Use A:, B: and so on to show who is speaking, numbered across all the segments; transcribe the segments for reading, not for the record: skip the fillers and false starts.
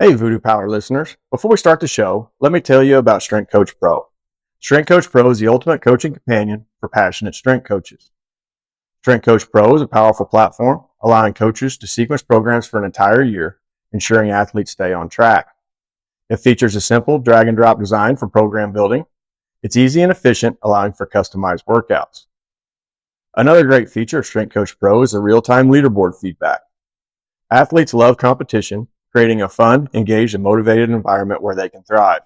A: Hey, Voodoo Power listeners. Before we start the show, let me tell you about Strength Coach Pro. Strength Coach Pro is the ultimate coaching companion for passionate strength coaches. Strength Coach Pro is a powerful platform allowing coaches to sequence programs for an entire year, ensuring athletes stay on track. It features a simple drag and drop design for program building. It's easy and efficient, allowing for customized workouts. Another great feature of Strength Coach Pro is the real-time leaderboard feedback. Athletes love competition, creating a fun, engaged, and motivated environment where they can thrive.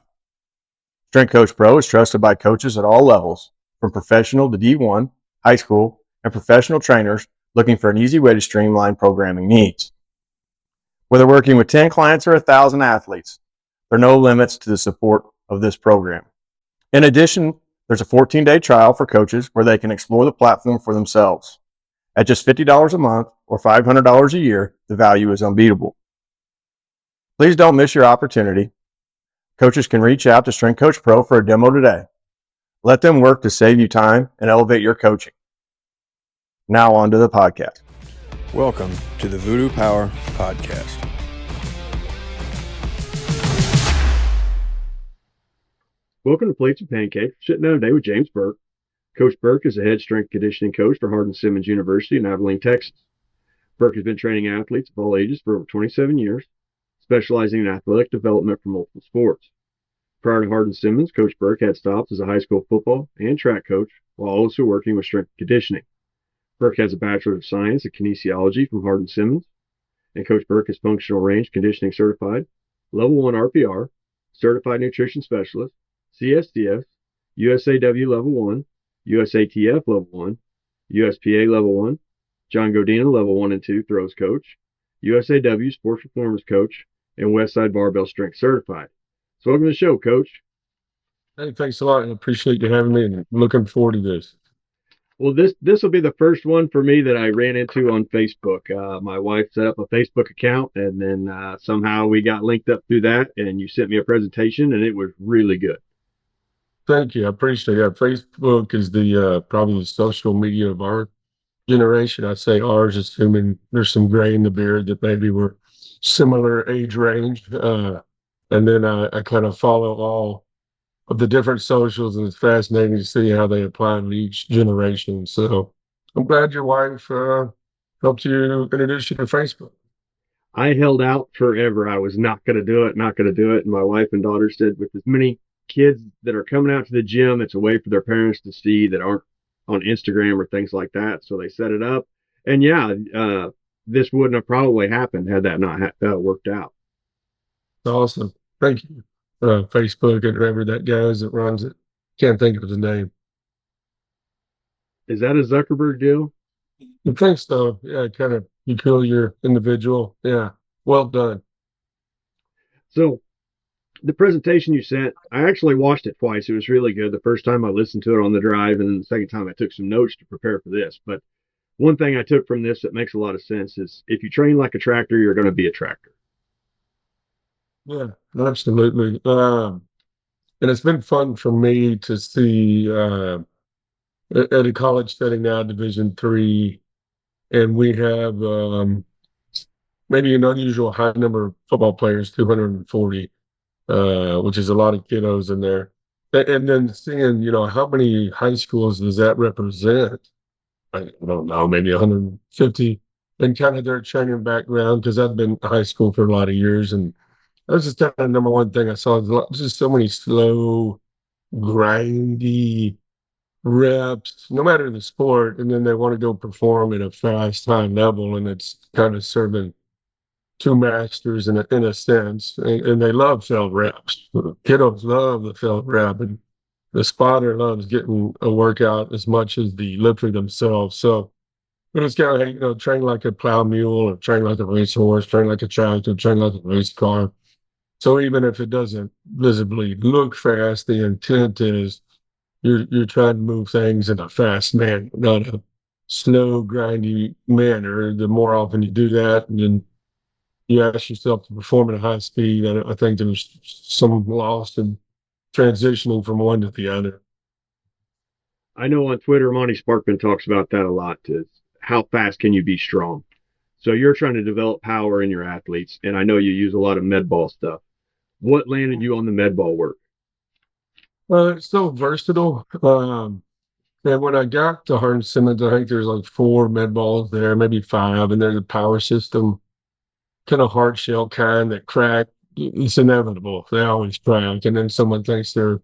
A: Strength Coach Pro is trusted by coaches at all levels, from professional to D1, high school, and professional trainers looking for an easy way to streamline programming needs. Whether working with 10 clients or 1,000 athletes, there are no limits to the support of this program. In addition, there's a 14-day trial for coaches where they can explore the platform for themselves. At just $50 a month or $500 a year, the value is unbeatable. Please don't miss your opportunity. Coaches can reach out to Strength Coach Pro for a demo today. Let them work to save you time and elevate your coaching. Now on to the podcast.
B: Welcome to the Voodoo Power Podcast.
C: Welcome to Plates and Pancakes. Sitting down today with James Burk. Coach Burk is the head strength conditioning coach for Hardin-Simmons University in Abilene, Texas. Burk has been training athletes of all ages for over 27 years, specializing in athletic development for multiple sports. Prior to Hardin-Simmons, Coach Burk had stops as a high school football and track coach while also working with strength conditioning. Burk has a Bachelor of Science in Kinesiology from Hardin-Simmons, and Coach Burk is Functional Range Conditioning Certified, Level 1 RPR, Certified Nutrition Specialist, CSCS, USAW Level 1, USATF Level 1, USPA Level 1, John Godina Level 1 and 2 Throws Coach, USAW Sports Performance Coach, and Westside Barbell Strength Certified. So welcome to the show, Coach.
D: Hey, thanks a lot. I appreciate you having me and looking forward to this.
C: Well, this will be the first one for me that I ran into on Facebook. My wife set up a Facebook account, and then somehow we got linked up through that, and you sent me a presentation, and it was really good.
D: Thank you. I appreciate that. Facebook is the probably the social media of our generation. I'd say ours, assuming there's some gray in the beard that maybe we're similar age range. And then I kind of follow all of the different socials, and it's fascinating to see how they apply to each generation. So I'm glad your wife helped you introduce you to Facebook.
C: I held out forever. I was not going to do it. And my wife and daughter said, with as many kids that are coming out to the gym, it's a way for their parents to see that aren't on Instagram or things like that. So they set it up. And this wouldn't have probably happened had that not worked out.
D: Awesome. Thank you. Facebook and whoever that guy is that runs it. Can't think of his name.
C: Is that a Zuckerberg deal?
D: I think so. Yeah, kind of peculiar individual. Yeah. Well done.
C: So the presentation you sent, I actually watched it twice. It was really good. The first time I listened to it on the drive, and then the second time I took some notes to prepare for this. But one thing I took from this that makes a lot of sense is if you train like a tractor, you're going to be a tractor.
D: Yeah, absolutely. And it's been fun for me to see at a college setting now, Division III, and we have maybe an unusual high number of football players, 240, which is a lot of kiddos in there. And then seeing, how many high schools does that represent? I don't know, maybe 150, and kind of their training background, because I've been in high school for a lot of years, and that was just kind of the number one thing I saw. Just so many slow, grindy reps, no matter the sport, and then they want to go perform at a fast, high level, and it's kind of serving two masters in a sense, and they love failed reps. Kiddos love the failed rep, and the spotter loves getting a workout as much as the lifter themselves. So it was kind of, train like a plow mule, or train like a racehorse, train like a tractor, train like a race car. So even if it doesn't visibly look fast, the intent is you're trying to move things in a fast manner, not a slow, grindy manner. The more often you do that, and then you ask yourself to perform at a high speed, I think there's some lost in transitioning from one to the other.
C: I know on Twitter, Monty Sparkman talks about that a lot. Is how fast can you be strong? So you're trying to develop power in your athletes, and I know you use a lot of med ball stuff. What landed you on the med ball work?
D: It's so versatile. And when I got to Hardin-Simmons, I think there's like 4 med balls there, maybe 5, and there's a power system, kind of hard shell kind that crack. It's inevitable. They always crack. And then someone thinks they're the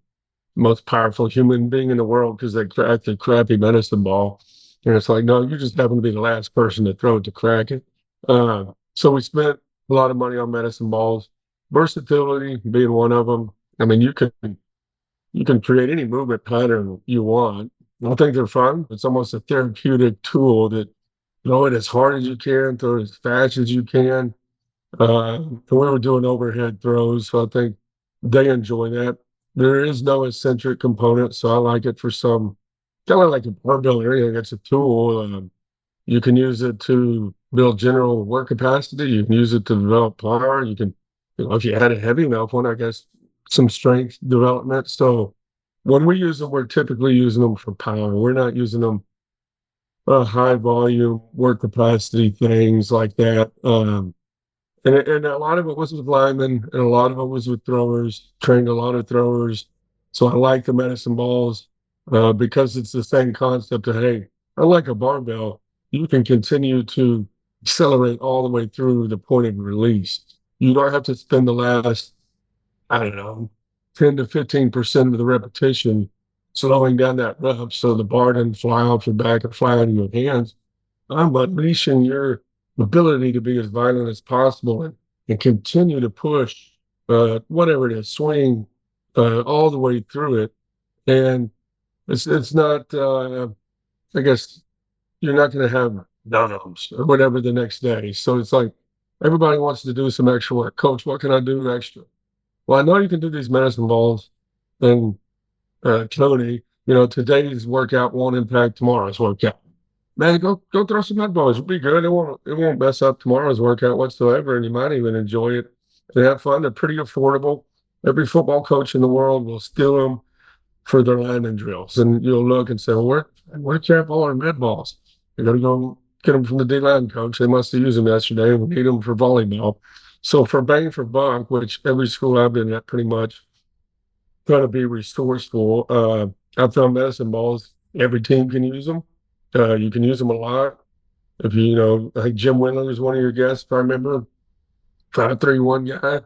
D: most powerful human being in the world because they cracked a crappy medicine ball. And it's like, no, you just happen to be the last person to throw it to crack it. So we spent a lot of money on medicine balls, versatility being one of them. I mean, you can create any movement pattern you want. I think they're fun. It's almost a therapeutic tool that throw it as hard as you can, throw it as fast as you can. And we were doing overhead throws, so I think they enjoy that. There is no eccentric component, so I like it for some kind of like a barbell or anything. It's a tool. You can use it to build general work capacity. You can use it to develop power. If you had a heavy enough one, I guess some strength development. So when we use them, we're typically using them for power. We're not using them high volume work capacity things like that. And a lot of it was with linemen, and a lot of it was with throwers. Trained a lot of throwers, so I like the medicine balls because it's the same concept of, hey, unlike a barbell, you can continue to accelerate all the way through the point of release. You don't have to spend the last, I don't know, 10 to 15% of the repetition slowing down that rep so the bar doesn't fly off your back or fly out of your hands. I'm unleashing your ability to be as violent as possible and continue to push whatever it is, swing all the way through it. And it's not, I guess, you're not going to have numbs or whatever the next day. So it's like everybody wants to do some extra work. Coach, what can I do extra? Well, I know you can do these medicine balls. And Tony, today's workout won't impact tomorrow's workout. Man, go throw some med balls. It'll be good. It won't mess up tomorrow's workout whatsoever, and you might even enjoy it and have fun. They're pretty affordable. Every football coach in the world will steal them for their lineman drills, and you'll look and say, "Well, where'd you have all our med balls? You got to go get them from the D line coach. They must have used them yesterday. We need them for volleyball." So for bang for buck, which every school I've been at pretty much trying to be resourceful. I found medicine balls. Every team can use them. You can use them a lot. If I think Jim Windler was one of your guests, if I remember, 5'3" guy.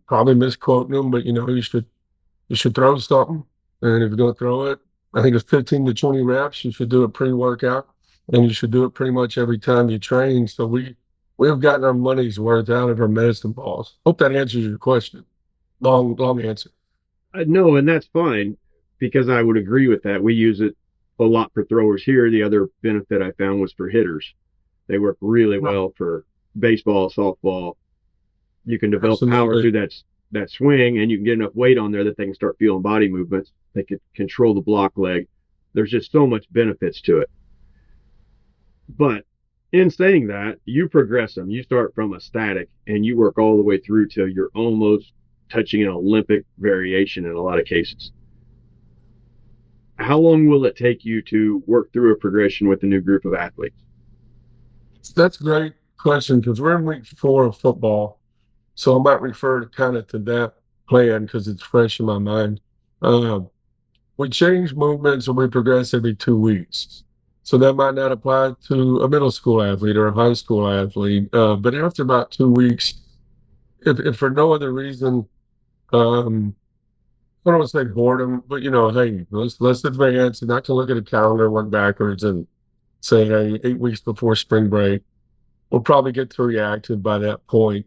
D: Probably misquoting him, but you should throw something. And if you're going to throw it, I think it's 15 to 20 reps. You should do it pre-workout, and you should do it pretty much every time you train. So we've gotten our money's worth out of our medicine balls. Hope that answers your question. Long answer.
C: No, and that's fine because I would agree with that. We use it a lot for throwers here. The other benefit I found was for hitters. They work really well for baseball, softball. You can develop power through that swing, and you can get enough weight on there that they can start feeling body movements. They can control the block leg. There's just so much benefits to it. But in saying that, you progress them. You start from a static, and you work all the way through till you're almost touching an Olympic variation in a lot of cases. How long will it take you to work through a progression with a new group of athletes?
D: That's a great question because we're in week 4 of football. So I might refer to that plan because it's fresh in my mind. We change movements and we progress every 2 weeks. So that might not apply to a middle school athlete or a high school athlete. But after about 2 weeks, if for no other reason, um, I don't want to say boredom, but hey, let's advance and not to look at a calendar, work backwards, and say, hey, 8 weeks before spring break, we'll probably get to reactive by that point.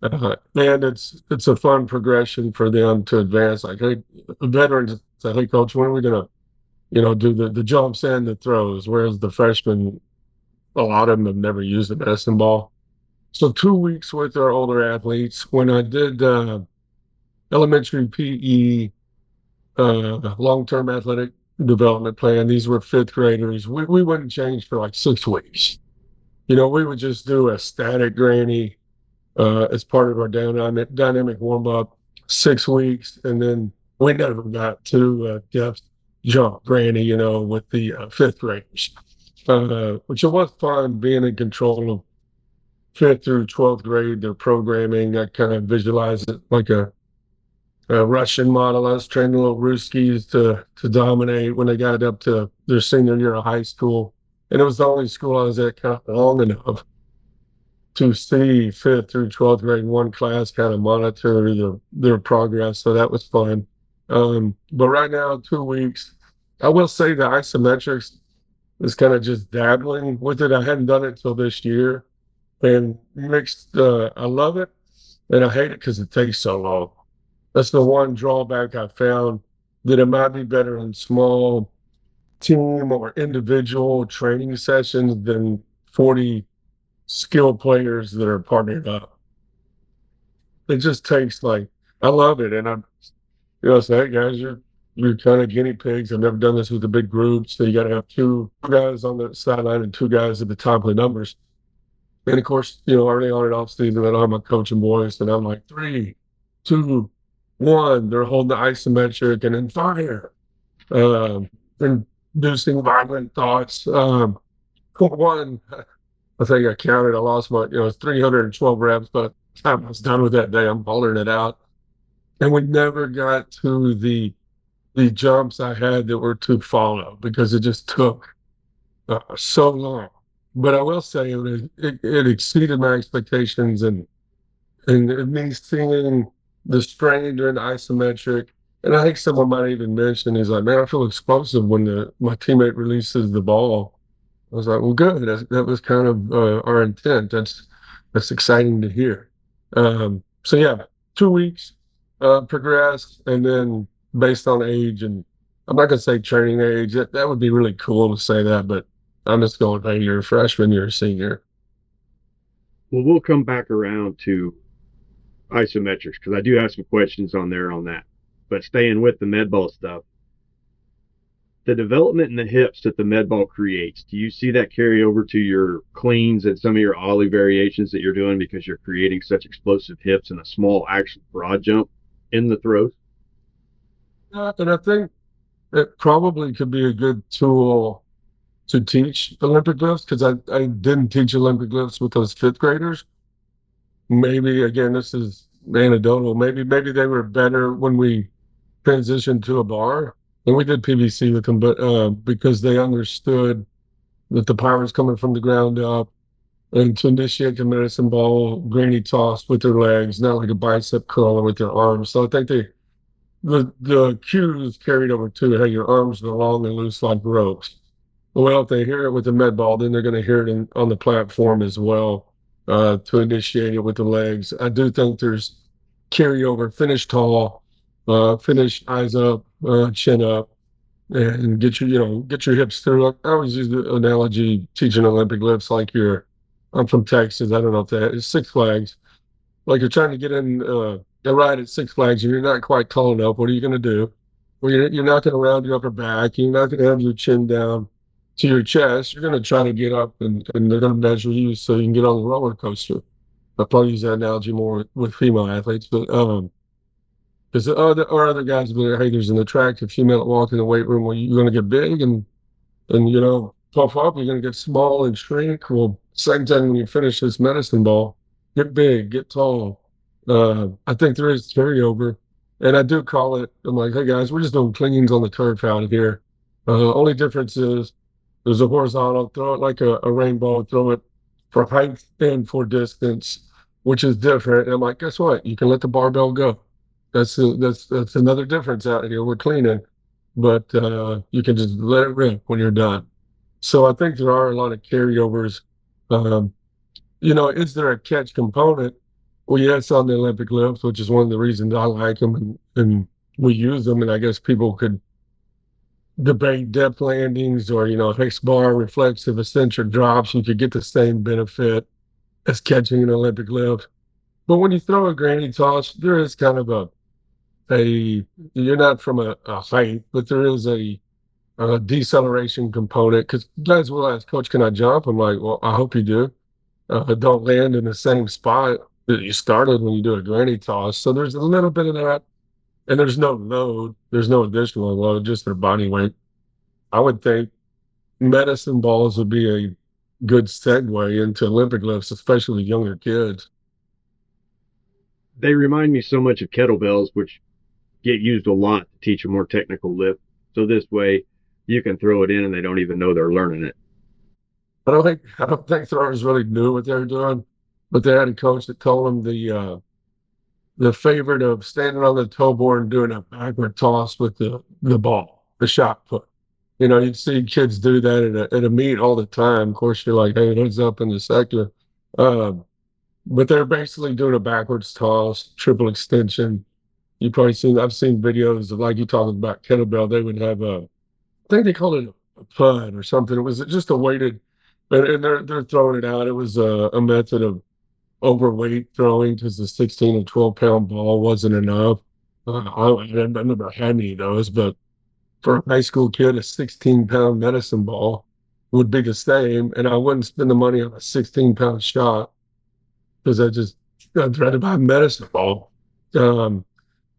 D: And it's a fun progression for them to advance. Like, hey, veterans say, hey, coach, when are we gonna, do the jumps and the throws? Whereas the freshmen, a lot of them have never used a medicine ball. So 2 weeks with our older athletes. When I did elementary PE, long-term athletic development plan, these were fifth graders. We wouldn't change for like 6 weeks. We would just do a static granny as part of our dynamic warm-up, 6 weeks, and then we never got to depth jump granny, with the fifth graders, which it was fun being in control of fifth through 12th grade, their programming, I kind of visualize it like a Russian model. I was training little Ruskies to dominate when they got up to their senior year of high school. And it was the only school I was at kind of long enough to see fifth through 12th grade in one class, kind of monitor their progress. So that was fun. But right now, 2 weeks, I will say the isometrics is kind of just dabbling with it. I hadn't done it till this year, and mixed. I love it, and I hate it because it takes so long. That's the one drawback I found, that it might be better in small team or individual training sessions than 40 skilled players that are partnered up. It just takes like, I love it. And I'm, say, hey guys, you're kind of guinea pigs. I've never done this with a big group. So you got to have two guys on the sideline and two guys at the top of the numbers. And of course, early on in off season, I am a coaching boys, and I'm like, 3, 2, 1. They're holding the isometric and then fire, inducing violent thoughts. One, I think I counted. I lost my, it's 312 reps, but I was done with that day. I'm hollering it out, and we never got to the jumps I had that were to follow because it just took so long. But I will say it exceeded my expectations, and it means seeing the strain during the isometric. And I think someone might even mention, he's like, man, I feel explosive when my teammate releases the ball. I was like, well, good. That was kind of our intent. That's exciting to hear. So yeah, 2 weeks progress, and then based on age, and I'm not gonna say training age. That would be really cool to say that, but I'm just going, hey, you're a freshman, you're a senior.
C: Well, we'll come back around to isometrics because I do have some questions on that. But staying with the med ball stuff, the development in the hips that the med ball creates, do you see that carry over to your cleans and some of your ollie variations that you're doing because you're creating such explosive hips and a small actual broad jump in the throws?
D: And I think it probably could be a good tool to teach Olympic lifts, because I didn't teach Olympic lifts with those fifth graders. Maybe again, this is anecdotal. Maybe they were better when we transitioned to a bar, and we did PVC with them, but because they understood that the power is coming from the ground up, and to initiate the medicine ball granny toss with their legs, not like a bicep curl with their arms. So I think the cues carried over to, hey, your arms are long and loose like ropes. Well, if they hear it with the med ball, then they're going to hear it on the platform as well, to initiate it with the legs. I do think there's carryover, finish tall, finish eyes up, chin up, and get your hips through. I always use the analogy teaching Olympic lifts like I'm from Texas. I don't know if that is Six Flags. Like you're trying to get in a ride at Six Flags and you're not quite tall enough. What are you going to do? Well, you're not going to round your upper back. You're not going to have your chin down to your chest. You're going to try to get up, and they're going to measure you so you can get on the roller coaster. I'll probably use that analogy more with female athletes, but because other guys will be like, hey, there's an attractive female that walk in the weight room. Well, you're going to get big and puff up. You're going to get small and shrink. Well, same time when you finish this medicine ball, get big, get tall. I think there is carryover, and I do call it. I'm like, hey guys, we're just doing cleans on the turf out here. Only difference is there's a horizontal. Throw it like a rainbow. Throw it for height and for distance, which is different. And I'm like, guess what? You can let the barbell go. That's another difference out here. We're cleaning, but you can just let it rip when you're done. So I think there are a lot of carryovers. Um, is there a catch component? Well, yes, on the Olympic lifts, which is one of the reasons I like them, and we use them. And I guess people could debate depth landings or, hex bar, reflexive, eccentric drops. You could get the same benefit as catching an Olympic lift. But when you throw a granny toss, there is kind of you're not from a height, but there is a deceleration component, because guys will ask, Coach, can I jump? I'm like, well, I hope you do. Don't land in the same spot that you started when you do a granny toss. So there's a little bit of that, and there's no load. There's no additional load, just their body weight. I would think medicine balls would be good segue into Olympic lifts, especially with younger kids.
C: They remind me so much of kettlebells, which get used a lot to teach a more technical lift. So this way you can throw it in and they don't even know they're learning it.
D: I don't think throwers really knew what they were doing, but they had a coach that told them the favorite of standing on the toe board and doing a backward toss with the ball, the shot put. You'd see kids do that at a meet all the time. Of course, you're like, hey, heads up in the sector. Um, but they're basically doing a backwards toss, triple extension. I've seen videos of, like you talking about kettlebell, they would have I think they called it a pud or something. It was just a weighted, and they're throwing it out. It was a method of overweight throwing because the 16 or 12-pound ball wasn't enough. I've never had any of those, but for a high school kid, a 16-pound medicine ball would be the same, and I wouldn't spend the money on a 16-pound shot because I'd rather buy a medicine ball. Um,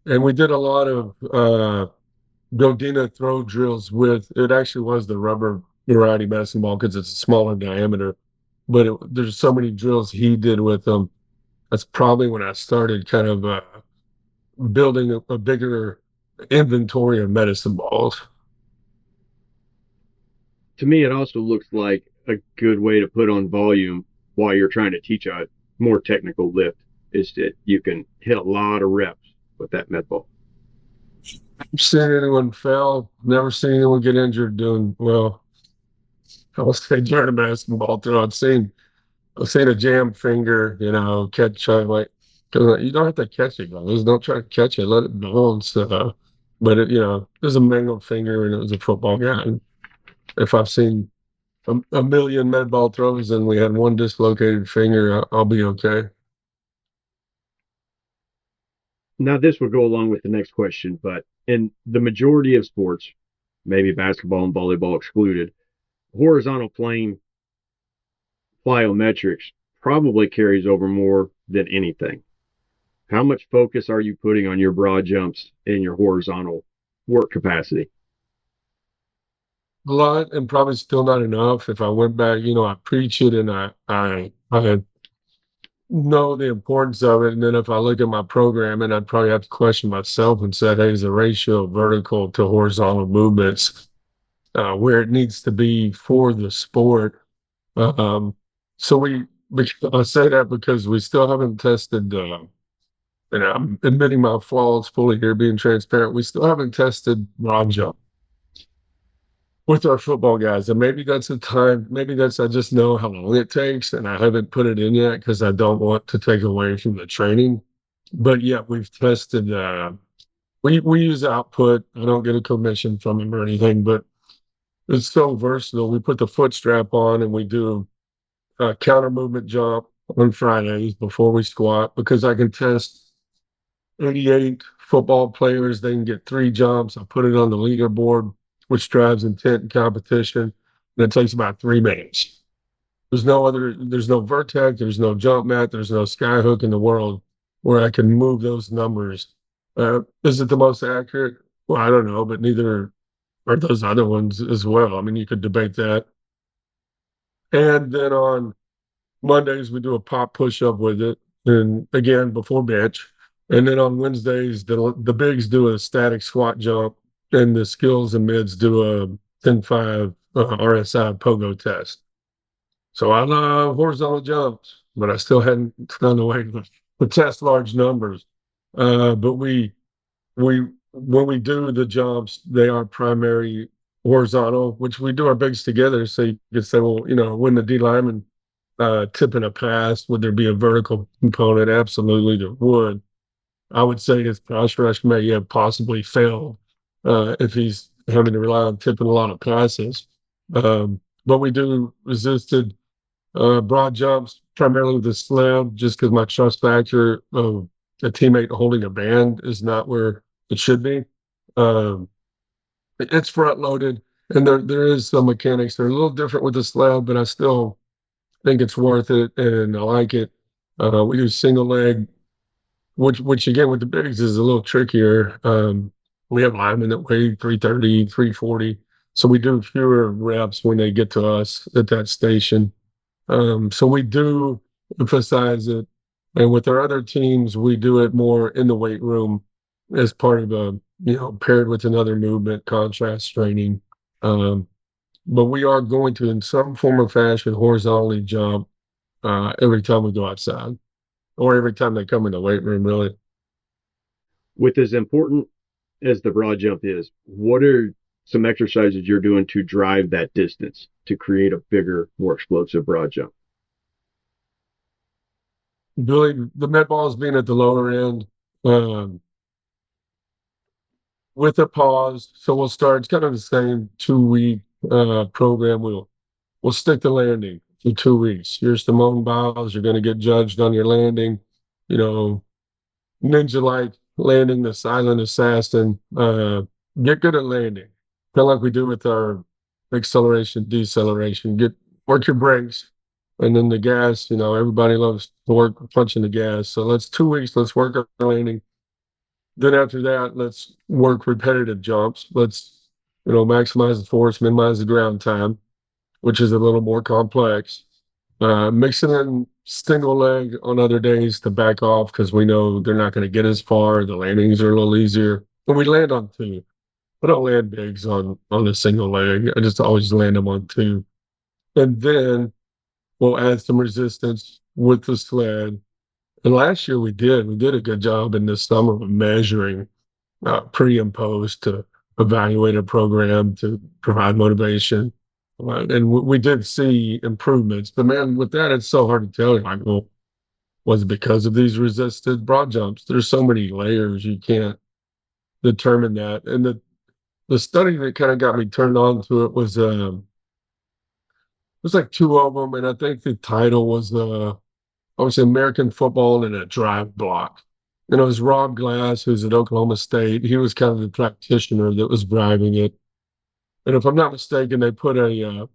D: and we did a lot of Godina throw drills with it. Actually was the rubber variety medicine ball because it's a smaller diameter, but there's so many drills he did with them. That's probably when I started kind of building a bigger inventory of medicine balls.
C: To me, it also looks like a good way to put on volume while you're trying to teach a more technical lift is that you can hit a lot of reps with that med ball.
D: I've seen anyone fail, never seen anyone get injured doing well. I will say during a basketball throw, I've seen a jam finger, catch like, 'cause you don't have to catch it, guys. Don't try to catch it, let it bounce. But there's a mangled finger and it was a football guy. And if I've seen a million med ball throws and we had one dislocated finger, I'll be okay.
C: Now, this will go along with the next question, but in the majority of sports, maybe basketball and volleyball excluded, horizontal plane plyometrics probably carries over more than anything. How much focus are you putting on your broad jumps in your horizontal work capacity?
D: A lot and probably still not enough. If I went back, I preach it and I know the importance of it. And then if I look at my program, and I'd probably have to question myself and say, hey, is the ratio of vertical to horizontal movements where it needs to be for the sport? Um, so I say that because we still haven't tested, and I'm admitting my flaws fully here, being transparent. We still haven't tested broad jump with our football guys. And maybe that's the time, maybe I just know how long it takes and I haven't put it in yet because I don't want to take away from the training. But yeah, we've tested, we use output. I don't get a commission from them or anything, but it's so versatile. We put the foot strap on and we do a counter movement jump on Fridays before we squat because I can test 88 football players. They can get 3 jumps. I put it on the leaderboard, which drives intent and competition. And it takes about 3 minutes. There's no vertex, there's no jump mat, there's no sky hook in the world where I can move those numbers. Is it the most accurate? Well, I don't know, but neither are those other ones as well. I mean, you could debate that. And then on Mondays, we do a pop push up with it. And again, before bench. And then on Wednesdays, the bigs do a static squat jump, and the skills and mids do a 10-5 RSI pogo test. So I love horizontal jumps, but I still hadn't found a way to test large numbers. But we when we do the jumps, they are primary horizontal, which we do our bigs together. So you could say, well, when the D lineman tipping a pass, would there be a vertical component? Absolutely, there would. I would say his pass rush may have possibly failed if he's having to rely on tipping a lot of passes. But we do resisted broad jumps primarily with the slab, just because my trust factor of a teammate holding a band is not where it should be. Um, it's front loaded, and there is some mechanics that are a little different with the slab, but I still think it's worth it, and I like it. We do single leg, which again with the bigs is a little trickier. We have linemen that weigh 330, 340, so we do fewer reps when they get to us at that station. So we do emphasize it. And with our other teams, we do it more in the weight room as part of paired with another movement, contrast training. Um, but we are going to, in some form or fashion, horizontally jump every time we go outside or every time they come in the weight room, really.
C: With as important as the broad jump is, what are some exercises you're doing to drive that distance to create a bigger, more explosive broad jump?
D: Really, the med ball is being at the lower end um, with a pause. So we'll start, it's kind of the same 2 week program. We'll stick the landing for 2 weeks. Here's the moan biles. You're going to get judged on your landing, you know, ninja like landing, the silent assassin. Get good at landing, kind of like we do with our acceleration, deceleration. Work your brakes, and then the gas. Everybody loves to work punching the gas. So let's 2 weeks. Let's work on landing. Then after that, let's work repetitive jumps. Let's maximize the force, minimize the ground time, which is a little more complex. Mixing in single leg on other days to back off because we know they're not going to get as far. The landings are a little easier. And we land on two. I don't land bigs on a single leg. I just always land them on two. And then we'll add some resistance with the sled. And last year we did a good job in the summer of measuring pre and post to evaluate a program to provide motivation. And we did see improvements, but man, with that, it's so hard to tell. Like, well, was it because of these resisted broad jumps? There's so many layers you can't determine that. And the study that kind of got me turned on to it was like two of them, and I think the title was obviously American football in a drive block. And it was Rob Glass, who's at Oklahoma State. He was kind of the practitioner that was driving it. And if I'm not mistaken, they put a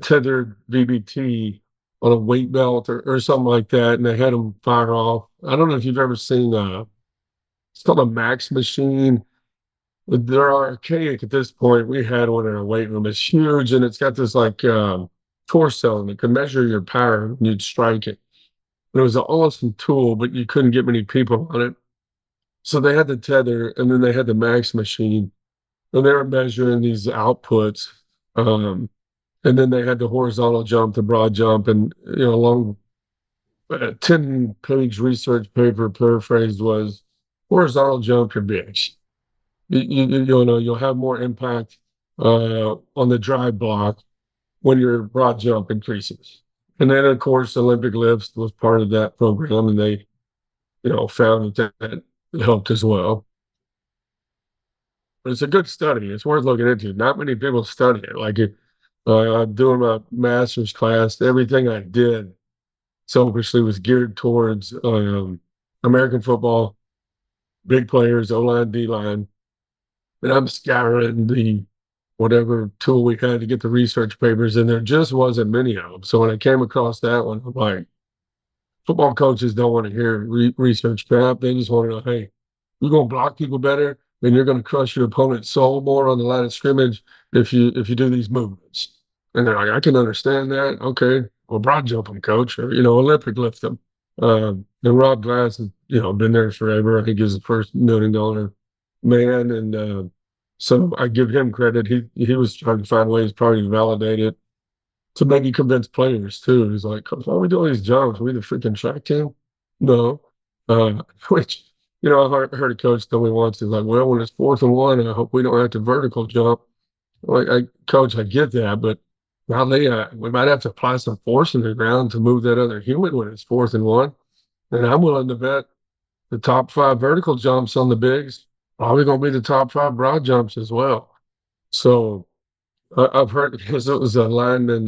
D: tethered VBT on a weight belt or something like that, and they had them fire off. I don't know if you've ever seen it's called a Max machine. They're archaic at this point. We had one in our weight room. It's huge, and it's got this like torso, and it can measure your power when you'd strike it. And it was an awesome tool, but you couldn't get many people on it. So they had the tether, and then they had the Max machine, and they were measuring these outputs. And then they had the horizontal jump, the broad jump, and along a 10-page research paper paraphrased was horizontal jump your bitch. You'll have more impact on the drive block when your broad jump increases. And then of course Olympic lifts was part of that program, and they found that helped as well. But it's a good study. It's worth looking into. Not many people study it. Like doing my master's class, everything I did selfishly was geared towards American football, big players, O-line, D-line. And I'm scouring the whatever tool we had to get the research papers, and there just wasn't many of them. So when I came across that one, I'm like, football coaches don't want to hear research crap. They just want to know, hey, you're going to block people better, and you're going to crush your opponent's soul more on the line of scrimmage if you do these movements. And they're like, I can understand that. Okay, well, broad jump them, coach, or Olympic lift them. And Rob Glass has been there forever. I think he's the first $1 million man, and so I give him credit. He was trying to find ways probably to validate it to maybe convince players too. He's like, why are we doing these jumps? Are we the freaking track team? No. Which, I heard a coach tell me once, he's like, well, when it's 4th and 1, I hope we don't have to vertical jump. Coach, I get that, but now we might have to apply some force in the ground to move that other human when it's 4th and 1. And I'm willing to bet the top 5 vertical jumps on the bigs probably going to be the top 5 broad jumps as well. So I've heard, because it was a lineman,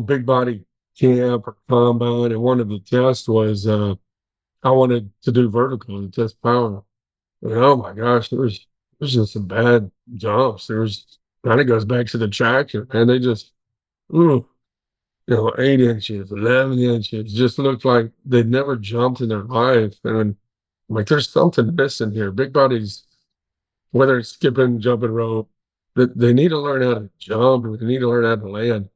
D: big body camp or combine, and one of the tests was I wanted to do vertical and test power. And oh my gosh, there's just some bad jumps. There's kind of goes back to the traction, and they just, ooh, 8 inches, 11 inches, just looked like they'd never jumped in their life. And I'm like, there's something missing here. Big bodies, whether it's skipping, jumping rope, that they need to learn how to jump, or they need to learn how to land.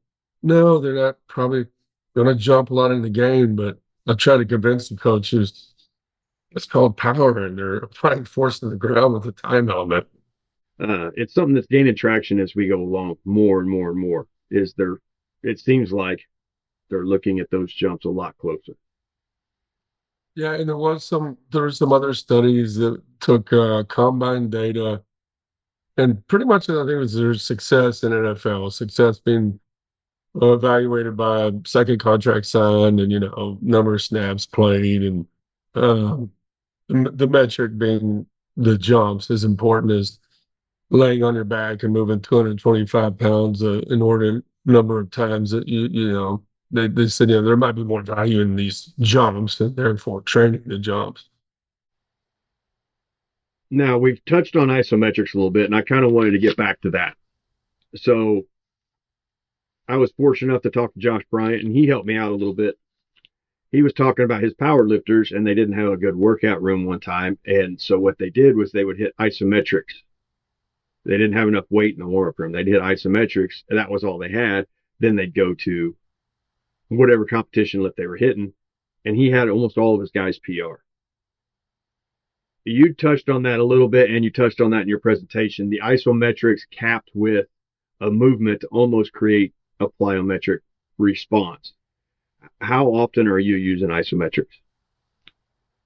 D: No, they're not probably going to jump a lot in the game, but I try to convince the coaches it's called power, and they're applying force to the ground with the time element.
C: It's something that's gaining traction as we go along more and more and more. It seems like they're looking at those jumps a lot closer.
D: Yeah, and there were some other studies that took combine data, and pretty much I think it was their success in NFL, success being evaluated by a second contract signed, and number of snaps played, and um, the metric being the jumps as important as laying on your back and moving 225 pounds in order number of times that they said there might be more value in these jumps and therefore training the jumps.
C: Now we've touched on isometrics a little bit, and I kind of wanted to get back to that. So I was fortunate enough to talk to Josh Bryant, and he helped me out a little bit. He was talking about his power lifters, and they didn't have a good workout room one time, and so what they did was they would hit isometrics. They didn't have enough weight in the warm-up room. They'd hit isometrics, and that was all they had. Then they'd go to whatever competition lift they were hitting, and he had almost all of his guys PR. You touched on that a little bit, and you touched on that in your presentation. The isometrics capped with a movement to almost create a plyometric response. How often are you using isometrics?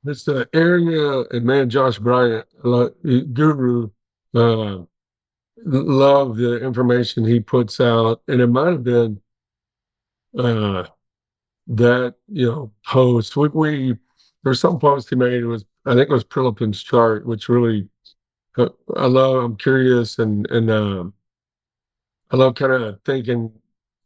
D: It's the area, and man, Josh Bryant, guru, uh, love the information he puts out, and it might have been uh, that post. There's some post he made. It was I think it was Prilipin's chart, which really I love. I'm curious, and I love kind of thinking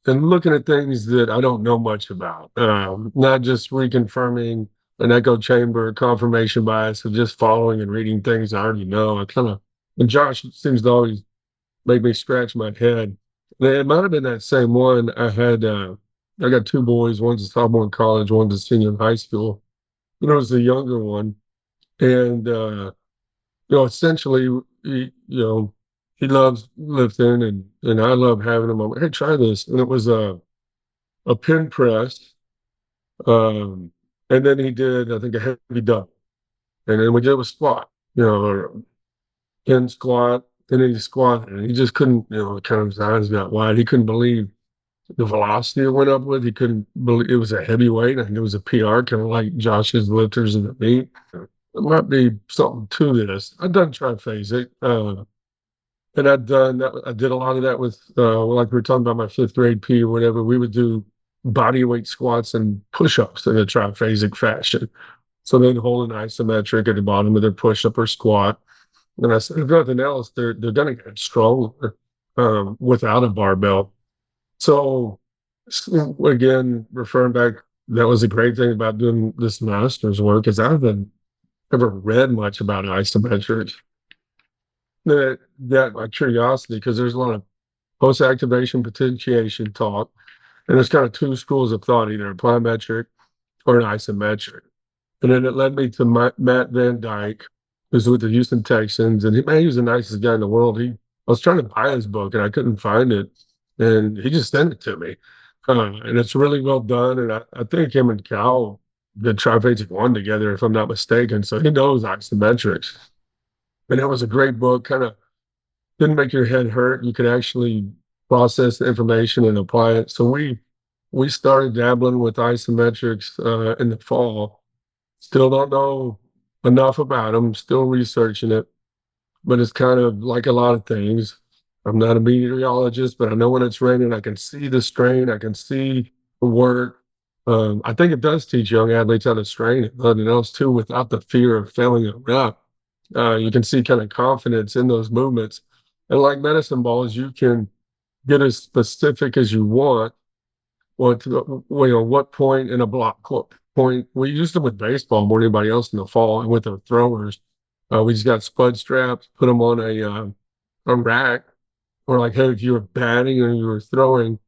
D: and looking at things that I don't know much about. Not just reconfirming an echo chamber confirmation bias of just following and reading things I already know. And Josh seems to always make me scratch my head. And it might have been that same one I had. I got two boys. One's a sophomore in college. One's a senior in high school. It was the younger one, and essentially, he loves lifting, and I love having him. I'm like, hey, try this, and it was a pin press, um, and then he did I think a heavy dump, and then we did a squat, or pin squat, and then he squatted, and he just couldn't, kind of his eyes got wide. He couldn't believe the velocity it went up with. He couldn't believe it was a heavy weight, and it was a PR, kind of like Josh's lifters in the meet. There might be something to this. I've done triphasic, and I've done that. I did a lot of that with, like we were talking about my fifth grade P or whatever. We would do body weight squats and push-ups in a triphasic fashion. So they'd hold an isometric at the bottom of their push-up or squat. And I said, if nothing else, they're going to get stronger without a barbell. So again, referring back, that was a great thing about doing this master's work is I haven't ever read much about isometrics. That my curiosity, because there's a lot of post-activation potentiation talk, and there's kind of two schools of thought, either a plyometric or an isometric. And then it led me to Matt Van Dyke, who's with the Houston Texans, and he was the nicest guy in the world. I was trying to buy his book and I couldn't find it, and he just sent it to me. And it's really well done, and I think him and Cal did Triphasic 1 together, if I'm not mistaken. So he knows isometrics. And it was a great book, kind of didn't make your head hurt. You could actually process the information and apply it. So we started dabbling with isometrics in the fall. Still don't know enough about them. Still researching it, but it's kind of like a lot of things. I'm not a meteorologist, but I know when it's raining, I can see the strain. I can see the work. I think it does teach young athletes how to strain it, nothing else too, without the fear of failing a rep. You can see kind of confidence in those movements. And like medicine balls, you can get as specific as you want. What point in a block point? We used them with baseball more than anybody else in the fall, and with the throwers, we just got spud straps, put them on a rack, or like, hey, if you were batting or you were throwing,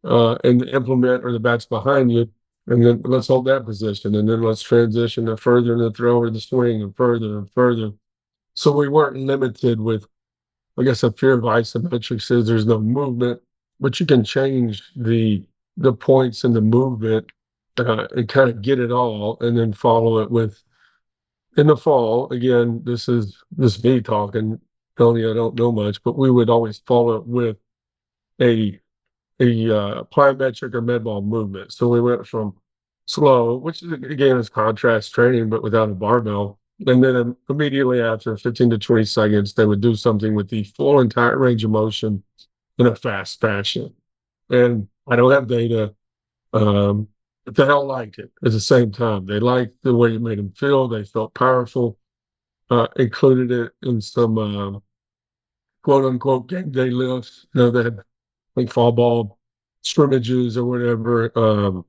D: and the implement or the bat's behind you, and then let's hold that position, and then let's transition to further in the throw or the swing, and further and further. So we weren't limited with, I guess, a fear of isometrics is there's no movement. but you can change the points and the movement and kind of get it all, and then follow it with in the fall. Again, this is me talking. Tony, I don't know much, but we would always follow it with a plyometric or med ball movement. So we went from slow, which is, again is contrast training, but without a barbell. And then immediately after 15 to 20 seconds, they would do something with the full entire range of motion in a fast fashion. And I don't have data, but they all liked it at the same time. They liked the way it made them feel. They felt powerful. Included it in some quote unquote game day lifts. They had like fall ball scrimmages or whatever. And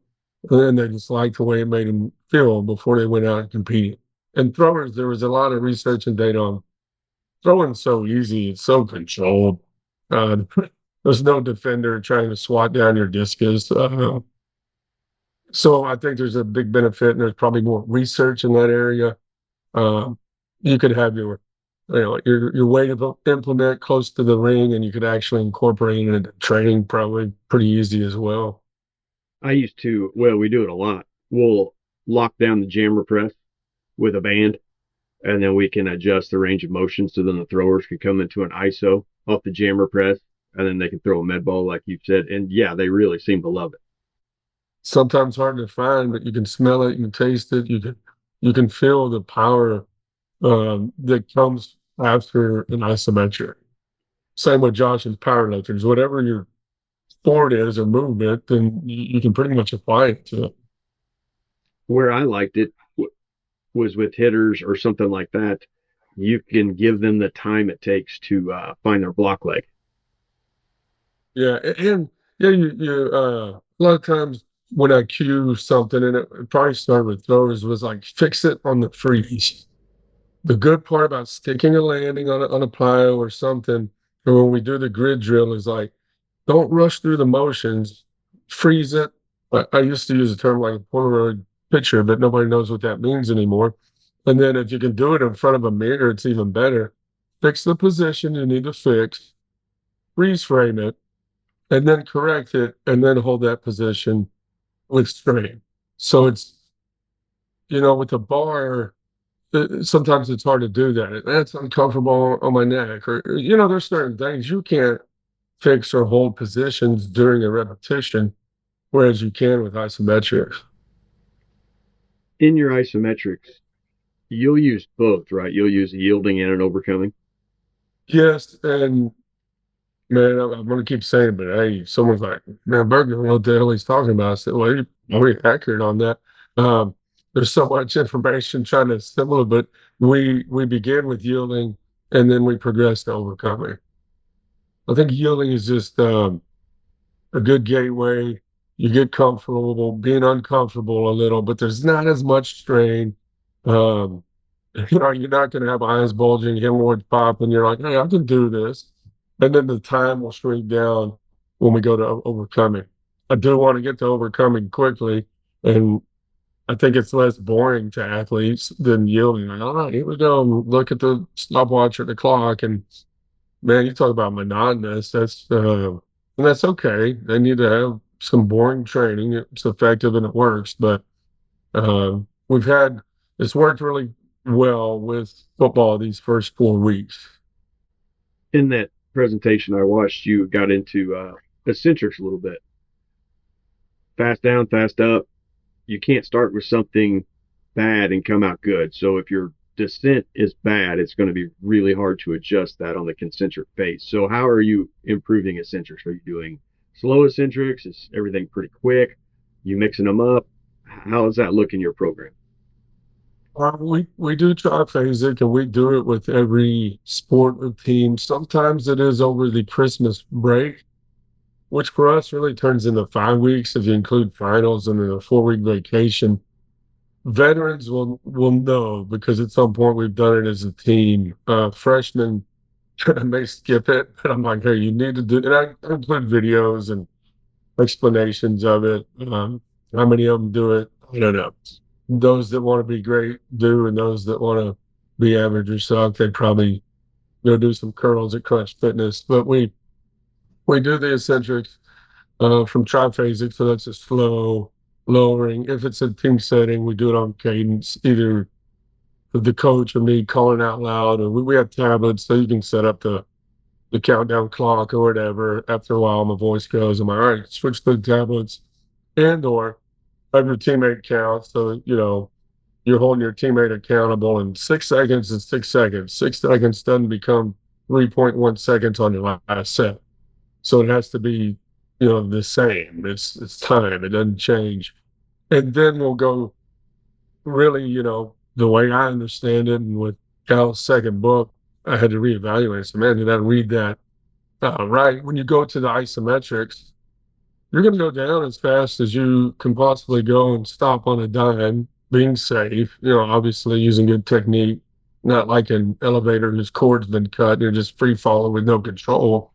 D: then they just liked the way it made them feel before they went out and competed. And throwers, there was a lot of research and data on throwing so easy, it's so controlled. Uh, there's no defender trying to swat down your discus. So I think there's a big benefit, and there's probably more research in that area. Um, you could have your weight of implement close to the ring, and you could actually incorporate it into training probably pretty easy as well.
C: I used to, well, we do it a lot. We'll lock down the jammer press with a band, and then we can adjust the range of motion so then the throwers can come into an ISO off the jammer press, and then they can throw a med ball like you said. And yeah, they really seem to love it.
D: Sometimes hard to find, but you can smell it, you can taste it, you can feel the power that comes after an isometric. Same with Josh's powerlifters. Whatever your sport is or movement, then you can pretty much apply it to it.
C: Where I liked it was with hitters or something like that. You can give them the time it takes to find their block leg.
D: Yeah, and yeah, a lot of times when I cue something, and it probably started with throwers, was like fix it on the freeze. The good part about sticking a landing on a plyo or something, or when we do the grid drill, is like don't rush through the motions, freeze it. I used to use a term like a Polaroid picture, but nobody knows what that means anymore. And then if you can do it in front of a mirror, it's even better. Fix the position you need to fix, freeze frame it, and then correct it, and then hold that position with strain. So it's, with the bar, sometimes it's hard to do that. That's uncomfortable on my neck, or there's certain things you can't fix or hold positions during a repetition, whereas you can with isometrics.
C: In your isometrics, you'll use both, right? You'll use yielding and an overcoming.
D: Yes, and man, I'm gonna keep saying it, but hey, someone's like, man, Burke don't know what the hell he's talking about. I said, well, you're pretty accurate on that. Um, there's so much information trying to assemble it, but we begin with yielding and then we progress to overcoming. I think yielding is just a good gateway. You get comfortable being uncomfortable a little, but there's not as much strain. Um, you're not going to have eyes bulging, hemorrhoids pop, and you're like, hey, I can do this. And then the time will shrink down when we go to overcoming. I do want to get to overcoming quickly, and I think it's less boring to athletes than yielding. Like, all right, here we go. Look at the stopwatch or the clock, and man, you talk about monotonous. And that's okay. They need to have some boring training. It's effective and it works, but we've had it's worked really well with football these first 4 weeks.
C: In that presentation I watched, you got into eccentrics a little bit. Fast down, fast up. You can't start with something bad and come out good. So if your descent is bad, it's going to be really hard to adjust that on the concentric pace. So how are you improving eccentrics? Are you doing slow eccentrics? Is everything pretty quick? You mixing them up? How does that look in your program?
D: We do triphasic, and we do it with every sport or team. Sometimes it is over the Christmas break, which for us really turns into 5 weeks if you include finals and then a 4 week vacation. Veterans will know because at some point we've done it as a team. Freshmen may skip it, but I'm like, hey, you need to do it. And I include videos and explanations of it. How many of them do it? I don't know. Those that want to be great do, and those that want to be average or suck, they probably go do some curls at Crunch Fitness. But we We do the eccentrics from triphasic, so that's just flow, lowering. If it's a team setting, we do it on cadence, either the coach or me calling out loud, or we have tablets so you can set up the countdown clock or whatever. After a while, my voice goes, I'm like, all right, switch to the tablets, and or have your teammate count. So, you're holding your teammate accountable, and 6 seconds is 6 seconds. 6 seconds doesn't become 3.1 seconds on your last set. So it has to be, the same. It's time. It doesn't change. And then we'll go really, the way I understand it, and with Cal's second book, I had to reevaluate. So, man, did I read that right? When you go to the isometrics, you're going to go down as fast as you can possibly go and stop on a dime, being safe, obviously using good technique, not like an elevator whose cord's been cut and you're just free falling with no control.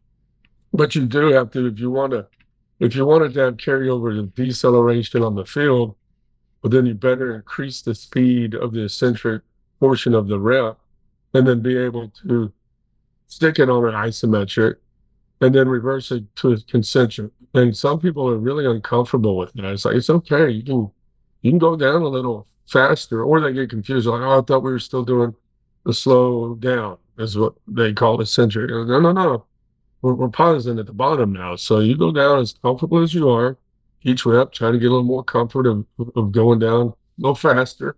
D: But you do have to, if you wanted to have carryover to deceleration on the field, well, then you better increase the speed of the eccentric portion of the rep and then be able to stick it on an isometric and then reverse it to a concentric. And some people are really uncomfortable with that. It's like, it's okay. You can go down a little faster, or they get confused. Like, oh, I thought we were still doing the slow down, is what they call eccentric. No, no, no. We're pausing at the bottom now. So you go down as comfortable as you are. Each rep, try to get a little more comfort of going down a little faster.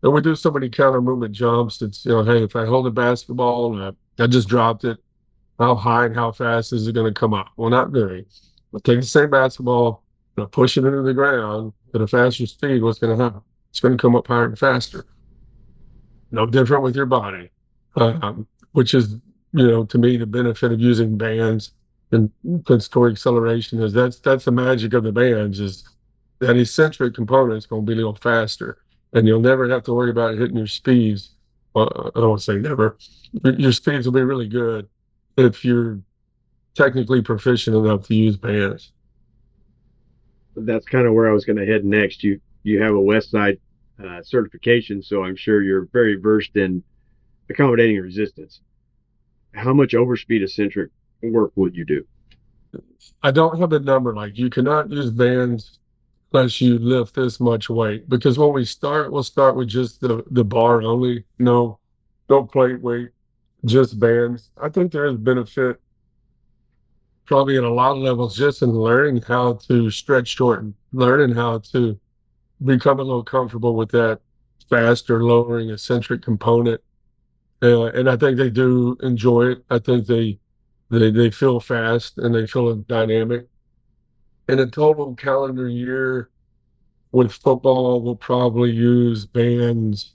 D: And we do so many counter movement jumps. It's, hey, if I hold a basketball and I just dropped it, how high and how fast is it going to come up? Well, not very. But take the same basketball, push it into the ground at a faster speed. What's going to happen? It's going to come up higher and faster. No different with your body, which is, to me, the benefit of using bands and compensatory acceleration is that's the magic of the bands is that eccentric component is going to be a little faster, and you'll never have to worry about hitting your speeds. Well, I don't want to say never. Your speeds will be really good if you're technically proficient enough to use bands.
C: That's kind of where I was going to head next. You have a Westside certification, so I'm sure you're very versed in accommodating resistance. How much overspeed eccentric work would you do?
D: I don't have a number. Like, you cannot use bands unless you lift this much weight, because when we'll start with just the bar only, no plate weight, just bands. I think there is benefit probably at a lot of levels just in learning how to stretch shorten, learning how to become a little comfortable with that faster lowering eccentric component. And I think they do enjoy it. I think they feel fast and they feel dynamic. In a total calendar year with football, we'll probably use bands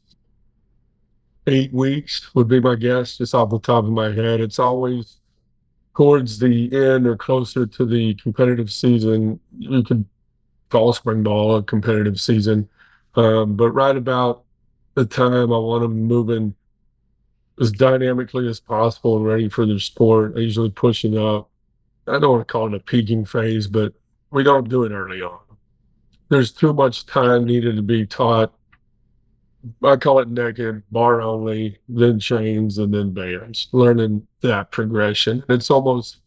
D: 8 weeks would be my guess, just off the top of my head. It's always towards the end or closer to the competitive season. You could call spring ball a competitive season, but right about the time I want them moving as dynamically as possible and ready for their sport. I usually push it up. I don't want to call it a peaking phase, but we don't do it early on. There's too much time needed to be taught. I call it naked, bar only, then chains, and then bands, learning that progression. It's almost,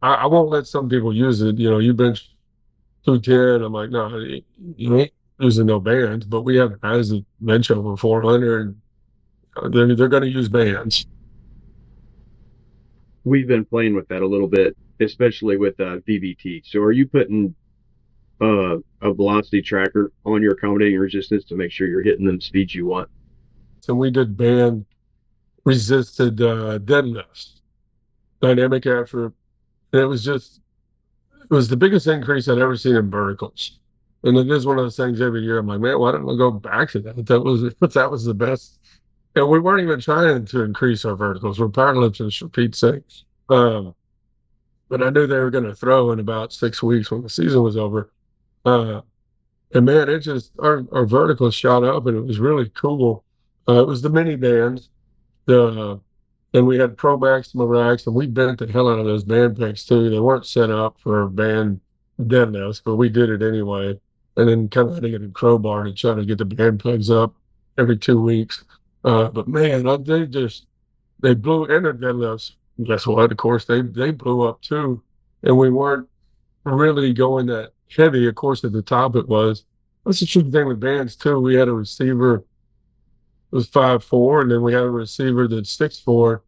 D: I won't let some people use it. You bench 210. I'm like, no, you ain't using no bands, but we have guys that bench over 400. They're going to use bands.
C: We've been playing with that a little bit, especially with VBT. So are you putting a velocity tracker on your accommodating resistance to make sure you're hitting them speeds you want?
D: So we did band resisted deadlifts, dynamic effort. And it was the biggest increase I'd ever seen in verticals. And it is one of those things every year. I'm like, man, why don't I go back to that? That was the best. And we weren't even trying to increase our verticals. We're powerlifters, for Pete's sake. But I knew they were going to throw in about 6 weeks when the season was over. And man, it just our verticals shot up, and it was really cool. It was the mini bands, and we had Pro Maxima racks, and we bent the hell out of those band picks too. They weren't set up for band deadlifts, but we did it anyway. And then kind of had to get a crowbar to try to get the band pegs up every 2 weeks. But man, they blew, and their deadlifts. Guess what? Of course, they blew up too. and we weren't really going that heavy. Of course, at the top it was. That's the true thing with bands too. We had a receiver that was 5'4", and then we had a receiver that's 6'4".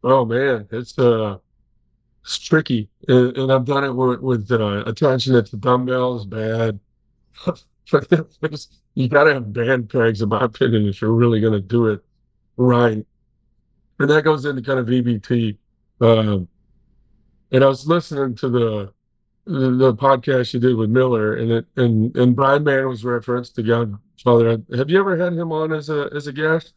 D: Oh man, it's tricky, and I've done it with attaching it to dumbbells. Bad. You got to have band pegs, in my opinion, if you're really going to do it right. And that goes into kind of VBT. Um, and I was listening to the podcast you did with Miller, and Brian Mann was referenced, the Godfather. Have you ever had him on as a guest?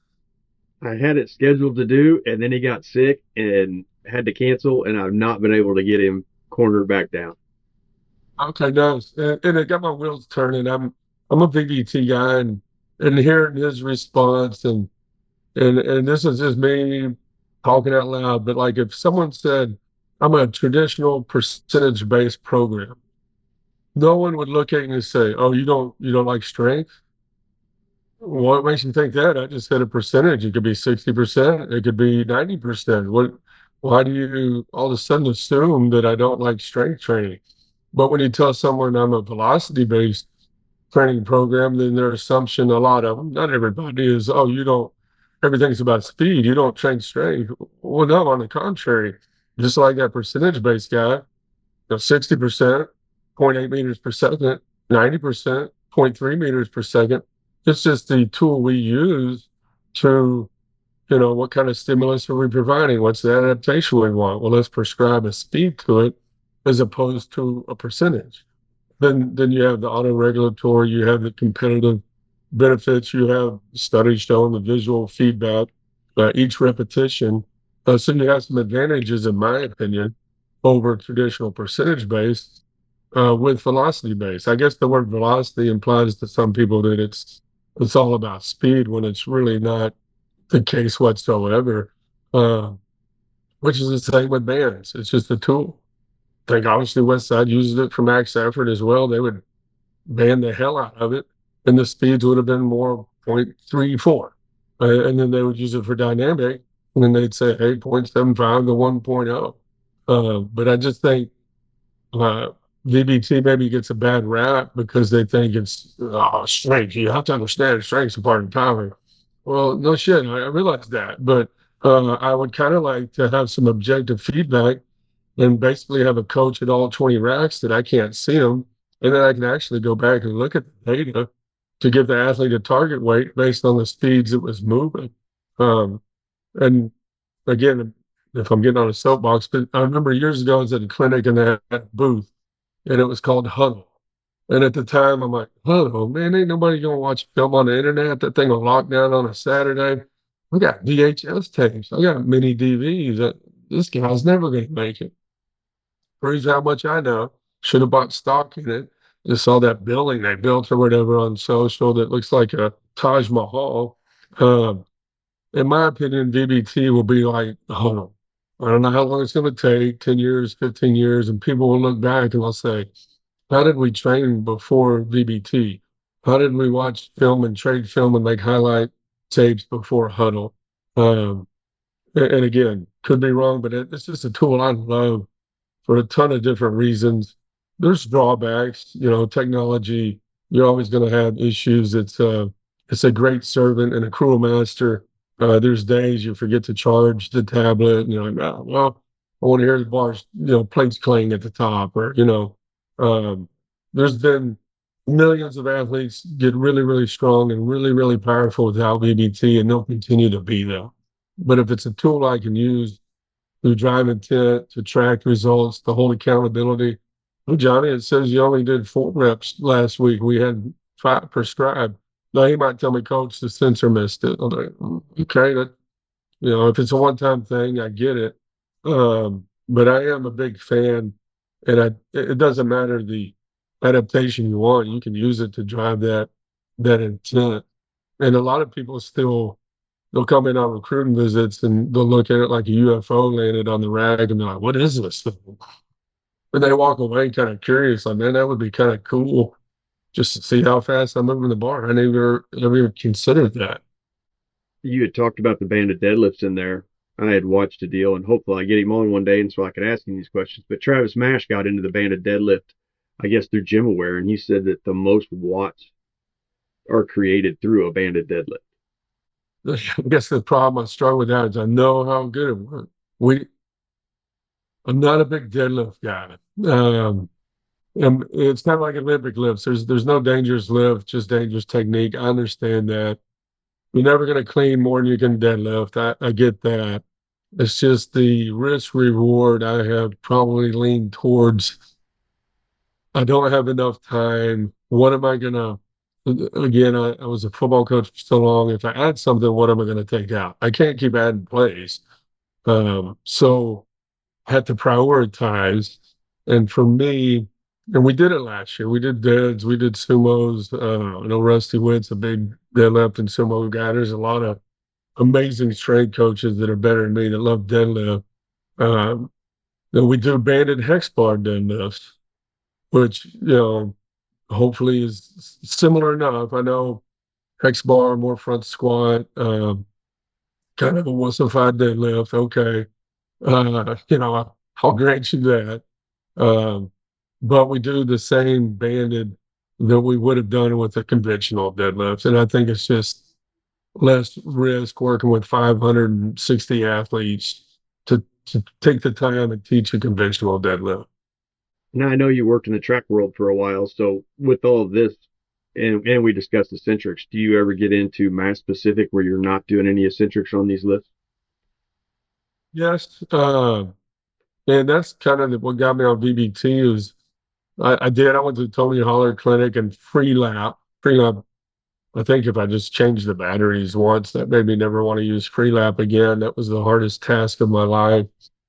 C: I had it scheduled to do, and then he got sick and had to cancel, and I've not been able to get him cornered back down.
D: Okay, nice. And it got my wheels turning. I'm a VBT guy, and hearing his response, and this is just me talking out loud, but like if someone said, I'm a traditional percentage-based program, no one would look at you and say, "Oh, you don't like strength?" What makes you think that? I just said a percentage. It could be 60%, it could be 90%. Why do you all of a sudden assume that I don't like strength training? But when you tell someone I'm a velocity-based training program, then their assumption, a lot of them, not everybody, is, oh, you don't, everything's about speed. You don't train strength. Well, no, on the contrary, just like that percentage-based guy, 60%, zero point 0.8 meters per second, 90%, zero point 0.3 meters per second. It's just the tool we use to, what kind of stimulus are we providing? What's the adaptation we want? Well, let's prescribe a speed to it as opposed to a percentage. Then you have the autoregulatory, you have the competitive benefits, you have studies showing the visual feedback, each repetition. So you have some advantages, in my opinion, over traditional percentage based with velocity based. I guess the word velocity implies to some people that it's all about speed when it's really not the case whatsoever. Uh, which is the same with bands. It's just a tool. I think obviously Westside uses it for max effort as well. They would ban the hell out of it, and the speeds would have been more 0.34. And then they would use it for dynamic, and then they'd say, hey, 0.75 to 1.0. But I just think uh, VBT maybe gets a bad rap because they think it's strength. You have to understand strength's a part of power. Well, no shit, I realize that. But I would kind of like to have some objective feedback and basically have a coach at all 20 racks that I can't see them. And then I can actually go back and look at the data to give the athlete a target weight based on the speeds it was moving. And again, if I'm getting on a soapbox, but I remember years ago I was at a clinic and they had a booth and it was called Huddle. And at the time, I'm like, Huddle, man, ain't nobody going to watch film on the internet. That thing will lock down on a Saturday. I got VHS tapes. I got mini DVs. This guy's never going to make it. Proves how much I know. Should have bought stock in it. Just saw that building they built or whatever on social that looks like a Taj Mahal. Um, in my opinion, VBT will be like, oh, I don't know how long it's going to take, 10 years, 15 years, and people will look back and they'll say, how did we train before VBT? How did we watch film and trade film and make highlight tapes before Huddle? Um, and again, could be wrong, but it's just a tool I love for a ton of different reasons. There's drawbacks, technology, you're always going to have issues. It's a great servant and a cruel master. There's days you forget to charge the tablet and you're like, oh, well, I want to hear the bars, plates clang at the top um, there's been millions of athletes get really, really strong and really, really powerful without VBT, and they'll continue to be there. But if it's a tool I can use to drive intent, to track results, to hold accountability. Oh, Johnny, it says you only did 4 reps last week. We had 5 prescribed. Now he might tell me, Coach, the sensor missed it. I'm like, okay, if it's a one-time thing, I get it. But I am a big fan, and it doesn't matter the adaptation you want. You can use it to drive that intent. And a lot of people still they'll come in on recruiting visits and they'll look at it like a UFO landed on the rag and they're like, what is this thing? And they walk away kind of curious, like, man, that would be kind of cool just to see how fast I'm moving the bar. I never considered that.
C: You had talked about the banded deadlifts in there. I had watched a deal, and hopefully I get him on one day, and so I can ask him these questions. But Travis Mash got into the banded deadlift, I guess through GymAware, and he said that the most watts are created through a banded deadlift.
D: I guess the problem I struggle with that is I know how good it works. I'm not a big deadlift guy. And it's kind of like Olympic lifts. There's no dangerous lift, just dangerous technique. I understand that. You're never going to clean more than you can deadlift. I get that. It's just the risk reward I have probably leaned towards. I don't have enough time. What am I going to, again, I was a football coach for so long. If I add something, what am I going to take out? I can't keep adding plays. So I had to prioritize. And for me, and we did it last year. We did deads, we did sumos. I know Rusty Witt's a big deadlift and sumo guy. There's a lot of amazing strength coaches that are better than me that love deadlift. Um, then we do banded hex bar deadlifts, which hopefully is similar enough. I know hex bar, more front squat, kind of a wussified deadlift. Okay, I'll grant you that. Um, but we do the same banded that we would have done with a conventional deadlift, and I think it's just less risk working with 560 athletes to take the time and teach a conventional deadlift.
C: Now I know you worked in the track world for a while, so with all of this, and we discussed eccentrics, do you ever get into mass specific where you're not doing any eccentrics on these lifts?
D: Yes, and that's kind of what got me on VBT is I went to the Tony Holler Clinic and free lap. I think if I just changed the batteries once, that made me never want to use free lap again. That was the hardest task of my life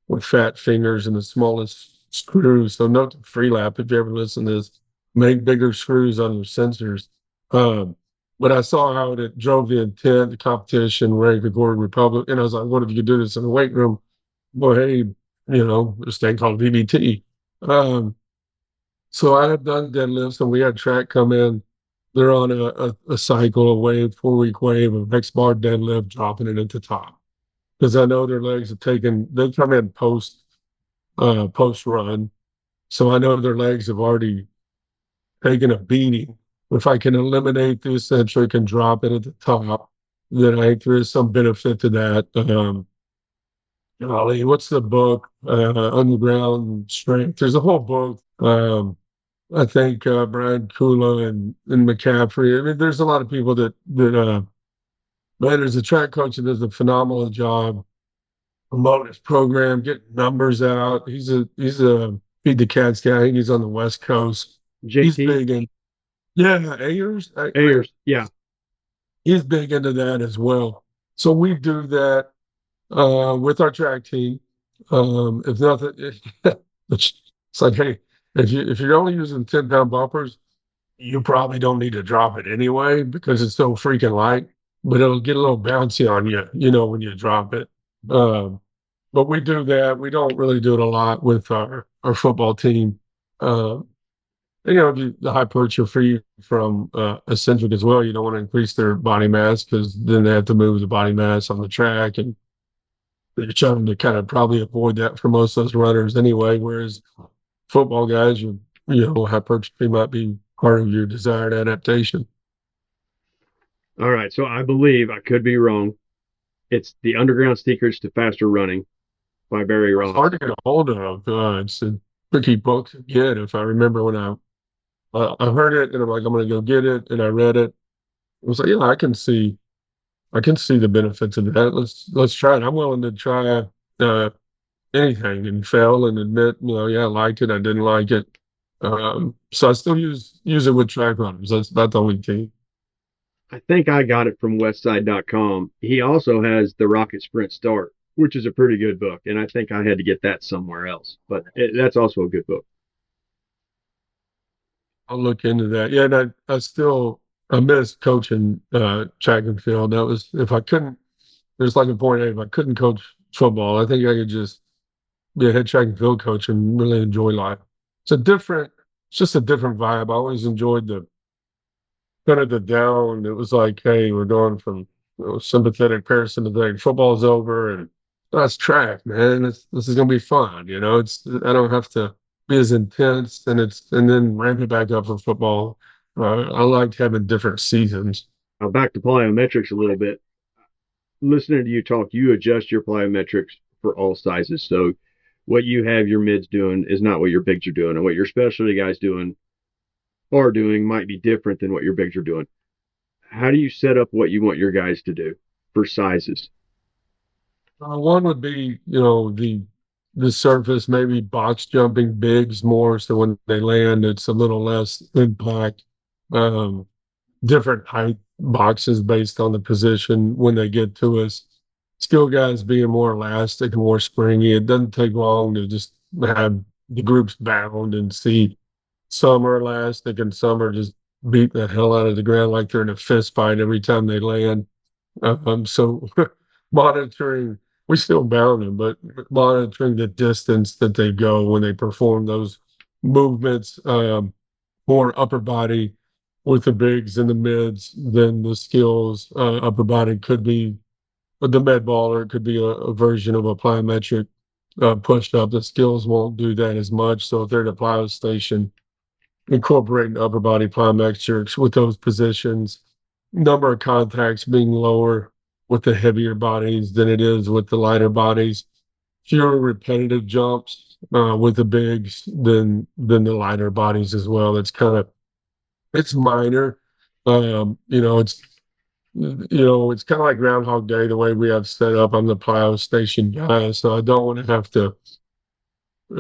D: with fat fingers and the smallest screws. So note to free lap, if you ever listen to this, make bigger screws on your sensors. Um, but I saw how it drove the intent, the competition, rank the Gordon Republic. And I was like, what if you could do this in the weight room? Well, hey, this thing called VBT. Um, so I have done deadlifts, and we had track come in. They're on a cycle, a wave, 4-week wave of X bar deadlift, dropping it at the top. Because I know their legs have they come in post run. So I know their legs have already taken a beating. If I can eliminate the eccentric and drop it at the top, then I think there is some benefit to that. Golly, what's the book? Underground Strength. There's a whole book. I think Brian Kula and McCaffrey. I mean, there's a lot of people that man, there's a track coach that does a phenomenal job promoting his program, getting numbers out. He's a feed the cats guy. I think he's on the West Coast. He's
C: JT
D: big in Ayers.
C: Ayers, yeah.
D: He's big into that as well. So we do that with our track team. If nothing, it's like, hey, if you're only using 10-pound bumpers, you probably don't need to drop it anyway because it's so freaking light. But it'll get a little bouncy on you, when you drop it. But we do that. We don't really do it a lot with our football team. Um, the hypertrophy free from eccentric as well. You don't want to increase their body mass because then they have to move the body mass on the track, and they're trying to kind of probably avoid that for most of those runners anyway. Whereas football guys, hypertrophy might be part of your desired adaptation.
C: All right, so I believe I could be wrong. It's The Underground Secrets to Faster Running by Barry
D: It's
C: Ross.
D: hard to get a hold of. It's a tricky book to get. If I remember when I heard it and I'm like, I'm going to go get it, and I read it. I was like, yeah, I can see the benefits of that. Let's try it. I'm willing to try anything and fail and admit, yeah, I liked it, I didn't like it. So I still use it with track runners. That's about the only team.
C: I think I got it from Westside.com. He also has The Rocket Sprint Start, which is a pretty good book, and I think I had to get that somewhere else. But that's also a good book.
D: I'll look into that. Yeah, and I miss coaching track and field. That was if I couldn't. There's like a point. If I couldn't coach football, I think I could just be a head track and field coach and really enjoy life. It's just a different vibe. I always enjoyed the kind of the down. It was like, hey, we're going from sympathetic, parasympathetic. Football's over, and That's track, man. This is gonna be fun. I don't have to be as intense, and then ramp it back up for football. I like having different seasons.
C: Now back to plyometrics a little bit. Listening to you talk, you adjust your plyometrics for all sizes. So what you have your mids doing is not what your bigs are doing, and what your specialty guys doing might be different than what your bigs are doing. How do you set up what you want your guys to do for sizes?
D: One would be, the surface, maybe box jumping bigs more, so when they land, it's a little less impact. Um, Different height boxes based on the position when they get to us. Skill guys being more elastic and more springy. It doesn't take long to just have the groups bound and see some are elastic and some are just beat the hell out of the ground like they're in a fist fight every time they land. So monitoring, we still bound them, but monitoring the distance that they go when they perform those movements, more upper body with the bigs and the mids than the skills. Upper body could be the med ball, or it could be a version of a plyometric push up. The skills won't do that as much. So if they're at a plyo station, incorporating upper body plyometrics with those positions, number of contacts being lower with the heavier bodies than it is with the lighter bodies, fewer repetitive jumps with the bigs than the lighter bodies as well. It's minor. It's kind of like Groundhog Day the way we have set up. I'm the plyo station guy, so I don't want to have to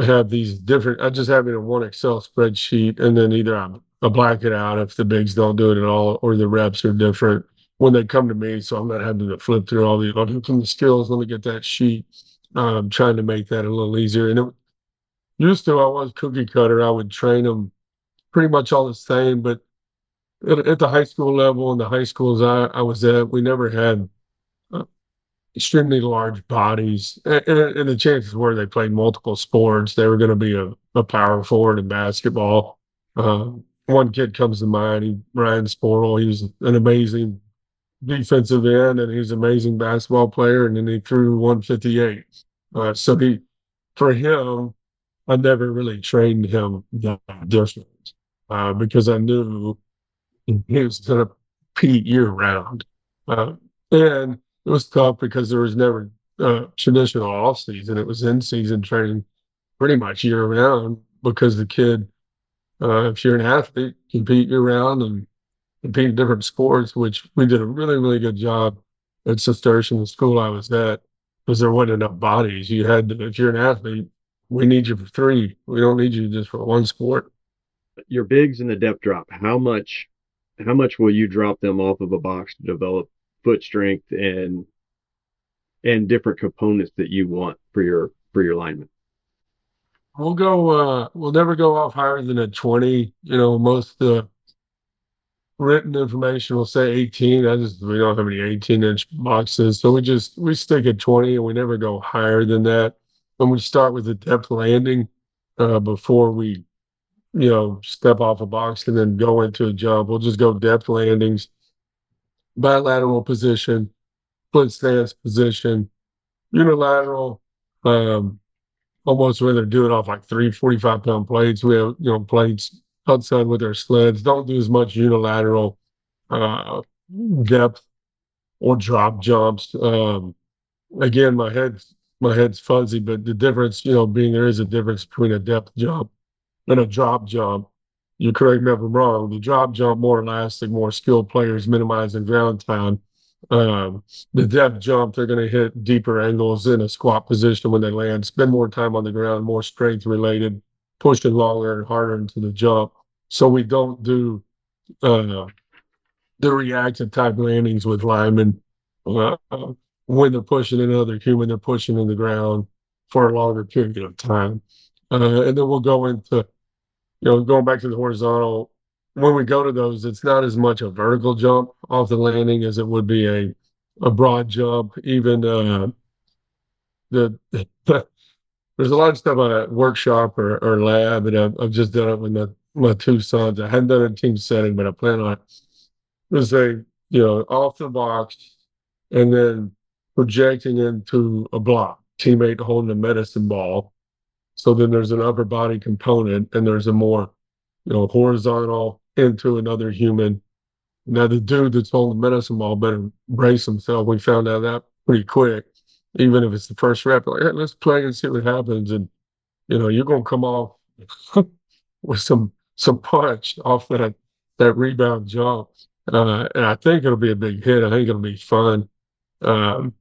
D: have these different. I just have it in one Excel spreadsheet, and then either I black it out if the bigs don't do it at all, or the reps are different when they come to me. So I'm not having to flip through all the skills. Let me get that sheet. Trying to make that a little easier. And it used to, I was cookie cutter. I would train them pretty much all the same, but at the high school level and the high schools I was at, we never had uh, extremely large bodies, and the chances were they played multiple sports. They were going to be a power forward in basketball. One kid comes to mind, Ryan Sporle. He was an amazing defensive end, and he's an amazing basketball player. And then he threw 158. For him, I never really trained him that different because I knew he was going to compete year round. Uh, and it was tough because there was never traditional off season. It was in season training pretty much year round because the kid, if you're an athlete, compete year round and compete in different sports, which we did a really, really good job at Cistercian, the school I was at, because there wasn't enough bodies. You had to, if you're an athlete, we need you for three. We don't need you just for one sport.
C: Your bigs and the depth drop. How much will you drop them off of a box to develop foot strength and different components that you want for your lineman?
D: We'll never go off higher than a 20. Most written information will say 18. We don't have any 18-inch boxes. So we stick at 20 and we never go higher than that. And we start with the depth landing before we, step off a box and then go into a jump. We'll just go depth landings, bilateral position, split stance position, unilateral, um, almost rather do it off like 3 45-pound plates. We have, plates outside with our sleds. Don't do as much unilateral uh, depth or drop jumps. Again, my head's fuzzy, but the difference, being there is a difference between a depth jump and a drop jump. You correct me if I'm wrong. The drop jump, more elastic, more skilled players, minimizing ground time. The depth jump, they're going to hit deeper angles in a squat position when they land, spend more time on the ground, more strength related, pushing longer and harder into the jump. So we don't do uh, the reactive type landings with linemen. When they're pushing another human, they're pushing in the ground for a longer period of time. And then we'll go into, going back to the horizontal. When we go to those, it's not as much a vertical jump off the landing as it would be a broad jump. Even the there's a lot of stuff on a workshop or lab, and I've just done it with my two sons. I hadn't done a team setting, but I plan on it. There's off the box, and then projecting into a block, teammate holding a medicine ball. So then there's an upper body component, and there's a more, horizontal into another human. Now the dude that's holding the medicine ball better brace himself. We found out that pretty quick. Even if it's the first rep, like, hey, let's play and see what happens. And you're gonna come off with some punch off that rebound jump. And I think it'll be a big hit. I think it'll be fun. Um,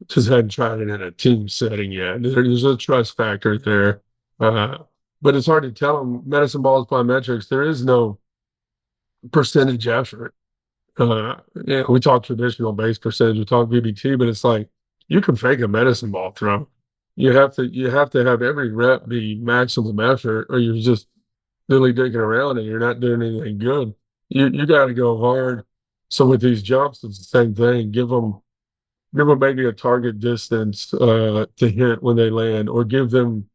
D: just hadn't tried it in a team setting yet. There's a trust factor there. Uh, but it's hard to tell them. Medicine balls plyometrics, there is no percentage effort. We talk traditional base percentage, we talk VBT, but it's like you can fake a medicine ball throw. You have to have every rep be maximum effort, or you're just dilly digging around and you're not doing anything good. You got to go hard. So with these jumps, it's the same thing. Give them maybe a target distance to hit when they land, or give them,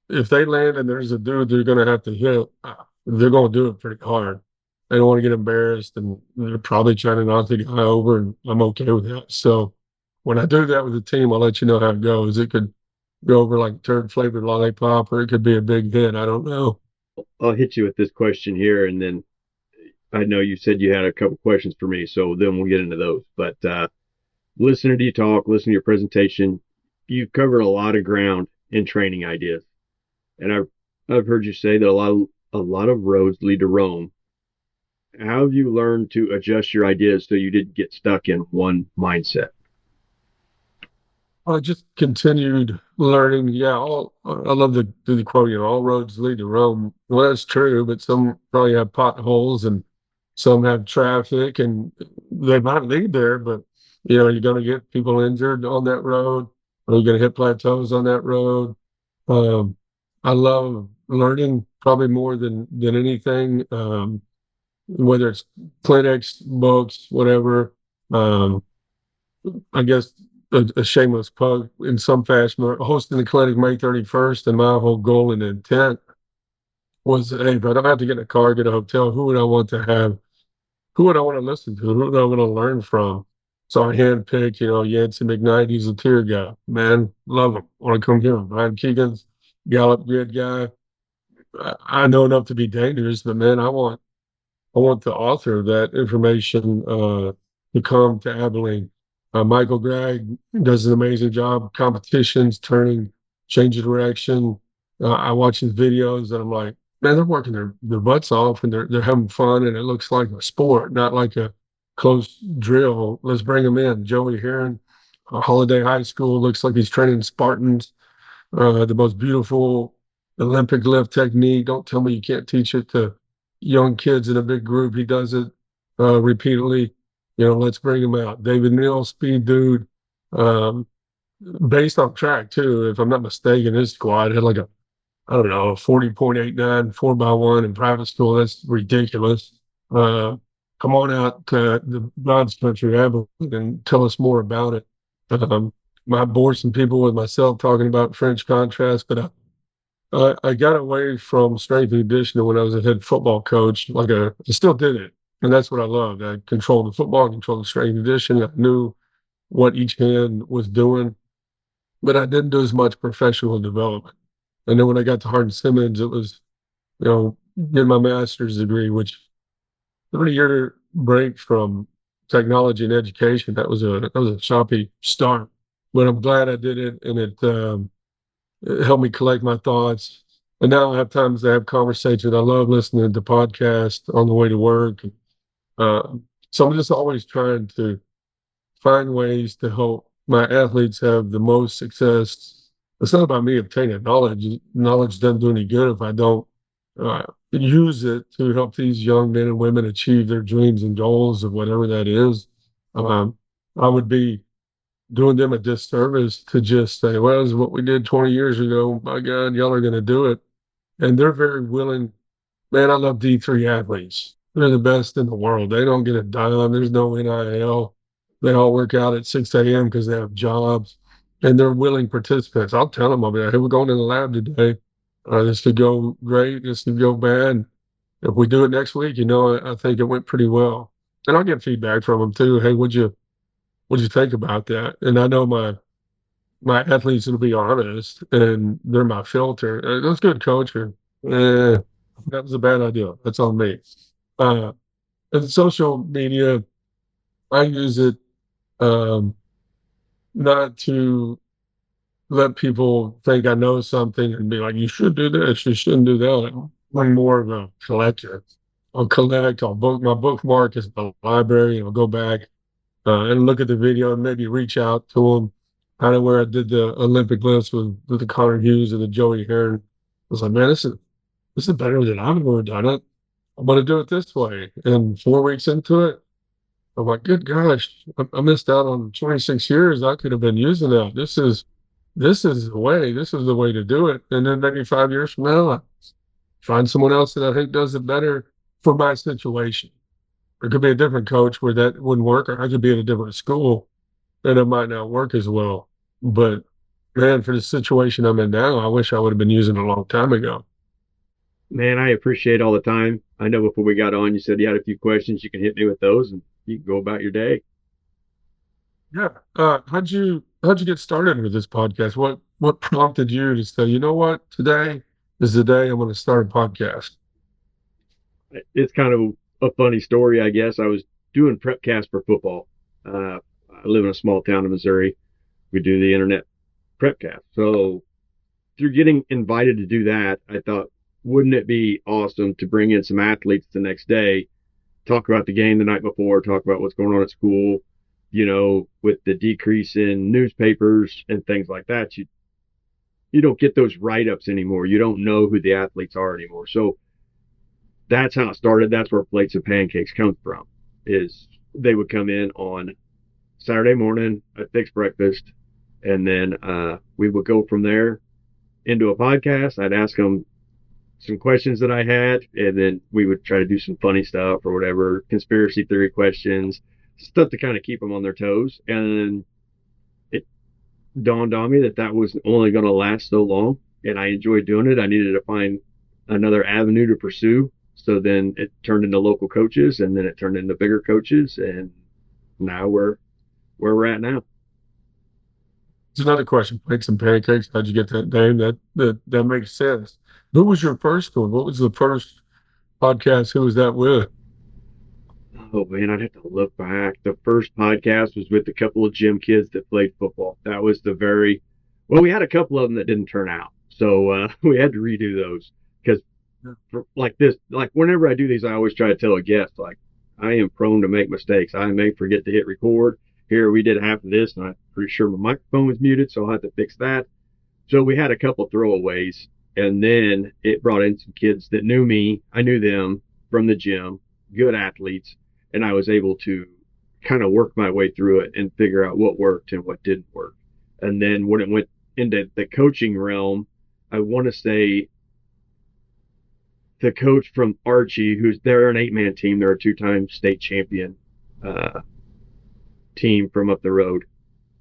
D: if they land and there's a dude they're going to have to hit, they're going to do it pretty hard. They don't want to get embarrassed, and they're probably trying to knock the guy over, and I'm okay with that. So when I do that with the team, I'll let you know how it goes. It could go over like turd flavored lollipop, or it could be a big hit. I don't know.
C: I'll hit you with this question here, and then I know you said you had a couple questions for me, so then we'll get into those. But listening to you talk, listening to your presentation, you've covered a lot of ground in training ideas, and I've heard you say that a lot of roads lead to Rome. How have you learned to adjust your ideas so you didn't get stuck in one mindset?
D: I just continued learning. Yeah, I love the quote, all roads lead to Rome. Well, that's true, but some probably have potholes and some have traffic, and they might lead there, but you're going to get people injured on that road, or you're going to hit plateaus on that road. Um, I love learning probably more than anything, whether it's clinics, books, whatever. Um, I guess a shameless plug in some fashion. We're hosting the clinic May 31st, and my whole goal and intent was, hey, if I don't have to get in a car, get a hotel, who would I want to have? Who would I want to listen to? Who would I want to learn from? So I handpicked, Yancey McKnight, he's a tier guy. Man, love him. Want to come here. Brian Keegan's Gallup grid guy. I know enough to be dangerous, but man, I want the author of that information to come to Abilene. Michael Gregg does an amazing job. Competitions, turning, change of direction. I watch his videos and I'm like, man, they're working their butts off, and they're having fun, and it looks like a sport, not like a close drill. Let's bring them in. Joey Heron, Holiday High School, looks like he's training Spartans. The most beautiful Olympic lift technique. Don't tell me you can't teach it to young kids in a big group. He does it repeatedly. Let's bring him out. David Neal, speed dude, um, based on track too. If I'm not mistaken, his squad had like I don't know, a 40.89 4x1 in private school. That's ridiculous. Uh, Come on out to the God's country, Abilene, and tell us more about it. Um, I bored some people with myself talking about French contrast, but I got away from strength and conditioning when I was a head football coach. I still did it, and that's what I loved. I controlled the football, controlled the strength and conditioning. I knew what each hand was doing, but I didn't do as much professional development. And then when I got to Hardin-Simmons, it was, getting my master's degree, which 30-year break from technology and education. That was a choppy start, but I'm glad I did it, and it helped me collect my thoughts. And now I have times to have conversations. I love listening to podcasts on the way to work. Uh, so I'm just always trying to find ways to help my athletes have the most success. It's not about me obtaining knowledge. Knowledge doesn't do any good if I don't use it to help these young men and women achieve their dreams and goals of whatever that is. Um, I would be doing them a disservice to just say, well, this is what we did 20 years ago. My God, y'all are going to do it. And they're very willing. Man, I love D3 athletes. They're the best in the world. They don't get a dime. There's no NIL. They all work out at 6 a.m. because they have jobs, and they're willing participants. I'll tell them, I'll be like, hey, we're going to the lab today. This could go great. This could go bad. If we do it next week, I think it went pretty well. And I'll get feedback from them too. Hey, what do you think about that? And I know my athletes will be honest, and they're my filter. That's good coaching. That was a bad idea. That's on me. Uh, and social media, I use it um, not to let people think I know something and be like, you should do this, you shouldn't do that. I'm more of a collector. I'll collect, my bookmark is the library, and I'll go back and look at the video and maybe reach out to them. Kind of where I did the Olympic lifts with the Connor Hughes and the Joey Heron. I was like, man, this is better than I've ever done it. I'm going to do it this way. And 4 weeks into it, I'm like, good gosh, I missed out on 26 years. I could have been using that. This is the way. This is the way to do it. And then maybe 5 years from now, I find someone else that I think does it better for my situation. It could be a different coach where that wouldn't work, or I could be at a different school and it might not work as well. But man, for the situation I'm in now, I wish I would have been using it a long time ago.
C: Man, I appreciate all the time. I know before we got on, you said you had a few questions. You can hit me with those, and you can go about your day.
D: Yeah. How'd you get started with this podcast? What prompted you to say, you know what, today is the day I'm going to start a podcast?
C: It's kind of a funny story, I guess. I was doing prep cast for football. I live in a small town in Missouri. We do the internet prep cast. So through getting invited to do that, I thought, wouldn't it be awesome to bring in some athletes the next day, talk about the game the night before, talk about what's going on at school, with the decrease in newspapers and things like that. You don't get those write-ups anymore. You don't know who the athletes are anymore. So that's how it started. That's where Plates of Pancakes comes from. Is they would come in on Saturday morning, I'd fix breakfast, and then we would go from there into a podcast. I'd ask them some questions that I had, and then we would try to do some funny stuff or whatever, conspiracy theory questions, stuff to kind of keep them on their toes. And it dawned on me that was only going to last so long, and I enjoyed doing it. I needed to find another avenue to pursue. So then it turned into local coaches, and then it turned into bigger coaches, and now we're where we're at now.
D: It's another question. Plates and pancakes. How'd you get that name? That makes sense. Who was your first one? What was the first podcast? Who was that with?
C: Oh man, I'd have to look back. The first podcast was with a couple of gym kids that played football. That was well, we had a couple of them that didn't turn out. So we had to redo those because like this, like whenever I do these, I always try to tell a guest, like, I am prone to make mistakes. I may forget to hit record. Here we did half of this, and I'm pretty sure my microphone was muted, so I'll have to fix that. So we had a couple throwaways, and then it brought in some kids that knew me. I knew them from the gym, good athletes, and I was able to kind of work my way through it and figure out what worked and what didn't work. And then when it went into the coaching realm, I want to say the coach from Archie, they're an 8-man team. They're a 2-time state champion team from up the road.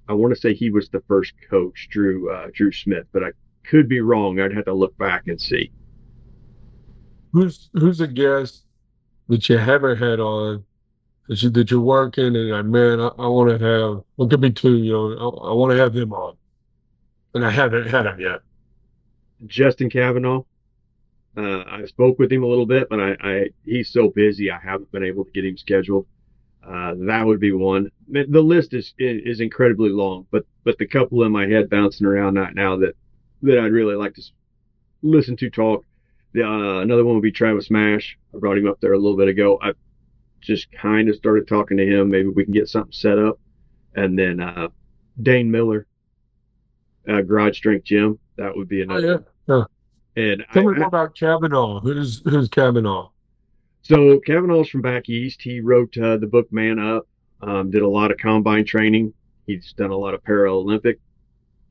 C: I want to say he was the first coach, Drew Smith, but I could be wrong. I'd have to look back and see.
D: Who's a guest that you haven't had on that you're working and like, man, I want to have. Well, it could be two. I want to have them on, and I haven't had them yet.
C: Justin Kavanaugh. I spoke with him a little bit, but he's so busy I haven't been able to get him scheduled. That would be one. The list is incredibly long, but the couple in my head bouncing around right now that I'd really like to listen to talk. Another one would be Travis Mash. I brought him up there a little bit ago. I just kind of started talking to him. Maybe we can get something set up. And then Dane Miller, Garage Strength Gym. That would be another.
D: Oh, yeah.
C: And
D: Tell me more about Kavanaugh. Who's Kavanaugh?
C: So Kavanaugh's from back east. He wrote the book Man Up, did a lot of combine training. He's done a lot of Paralympic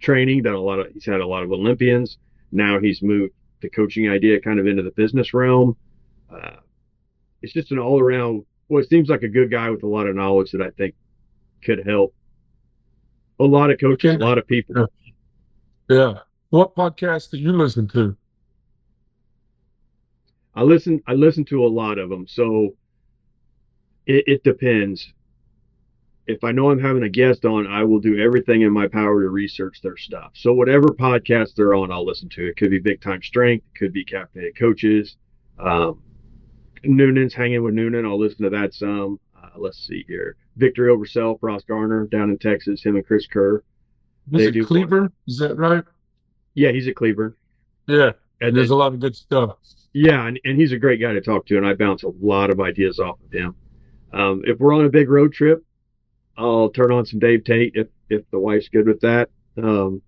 C: training, he's had a lot of Olympians. Now he's moved the coaching idea kind of into the business realm. It's just an all around, well, it seems like a good guy with a lot of knowledge that I think could help a lot of coaches, a lot of people.
D: Yeah. What podcast do you listen to?
C: I listen to a lot of them, so it depends. if I know I'm having a guest on, I will do everything in my power to research their stuff. So whatever podcast they're on, I'll listen to. It could be Big Time Strength, it could be Caffeinated Coaches. Noonan's Hanging with Noonan, I'll listen to that some. Let's see here. Victory Over Self, Ross Garner down in Texas, him and Chris Kerr.
D: Is it Cleaver? Is that right?
C: Yeah, he's at Cleveland.
D: Yeah.
C: And
D: there's a lot of good stuff.
C: Yeah, and he's a great guy to talk to, and I bounce a lot of ideas off of him. If we're on a big road trip, I'll turn on some Dave Tate if the wife's good with that. Some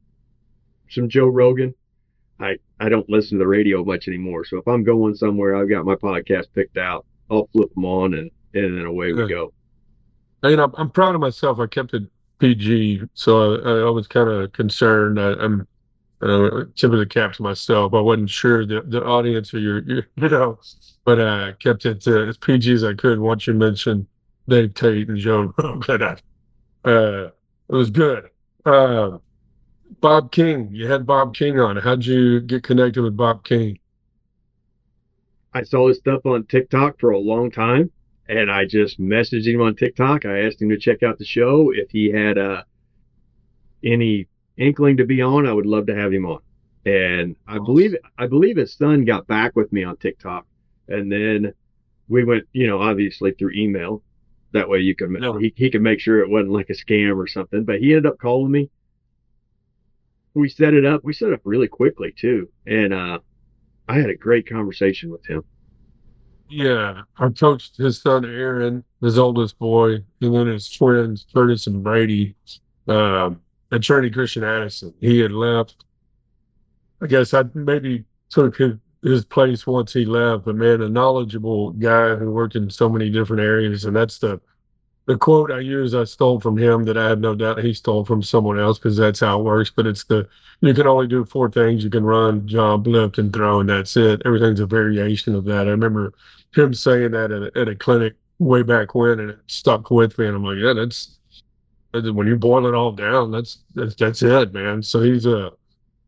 C: Joe Rogan. I don't listen to the radio much anymore, so if I'm going somewhere, I've got my podcast picked out. I'll flip them on, and then away we go.
D: I'm proud of myself. I kept it PG, so I was kind of concerned. I'm tip of the cap to myself. I wasn't sure the audience or but I kept it as PG as I could. Once you mentioned Dave Tate and Joe Rogan, it was good. Bob King, you had Bob King on. How'd you get connected with Bob King?
C: I saw his stuff on TikTok for a long time, and I just messaged him on TikTok. I asked him to check out the show. If he had any inkling to be on, I would love to have him on. And I believe his son got back with me on TikTok, and then we went, obviously through email. That way he could make sure it wasn't like a scam or something. But he ended up calling me. We set it up. We set it up really quickly too, and I had a great conversation with him.
D: Yeah, I coached his son Aaron, his oldest boy, and then his twins Curtis and Brady. Attorney Christian Addison. He had left. I guess I maybe took his place once he left, but man, a knowledgeable guy who worked in so many different areas. And that's the quote I use. I stole from him that I have no doubt he stole from someone else because that's how it works. But it's you can only do 4 things. You can run, jump, lift, and throw, and that's it. Everything's a variation of that. I remember him saying that at a clinic way back when, and it stuck with me. And I'm like, yeah, that's when you boil it all down, that's it, man. So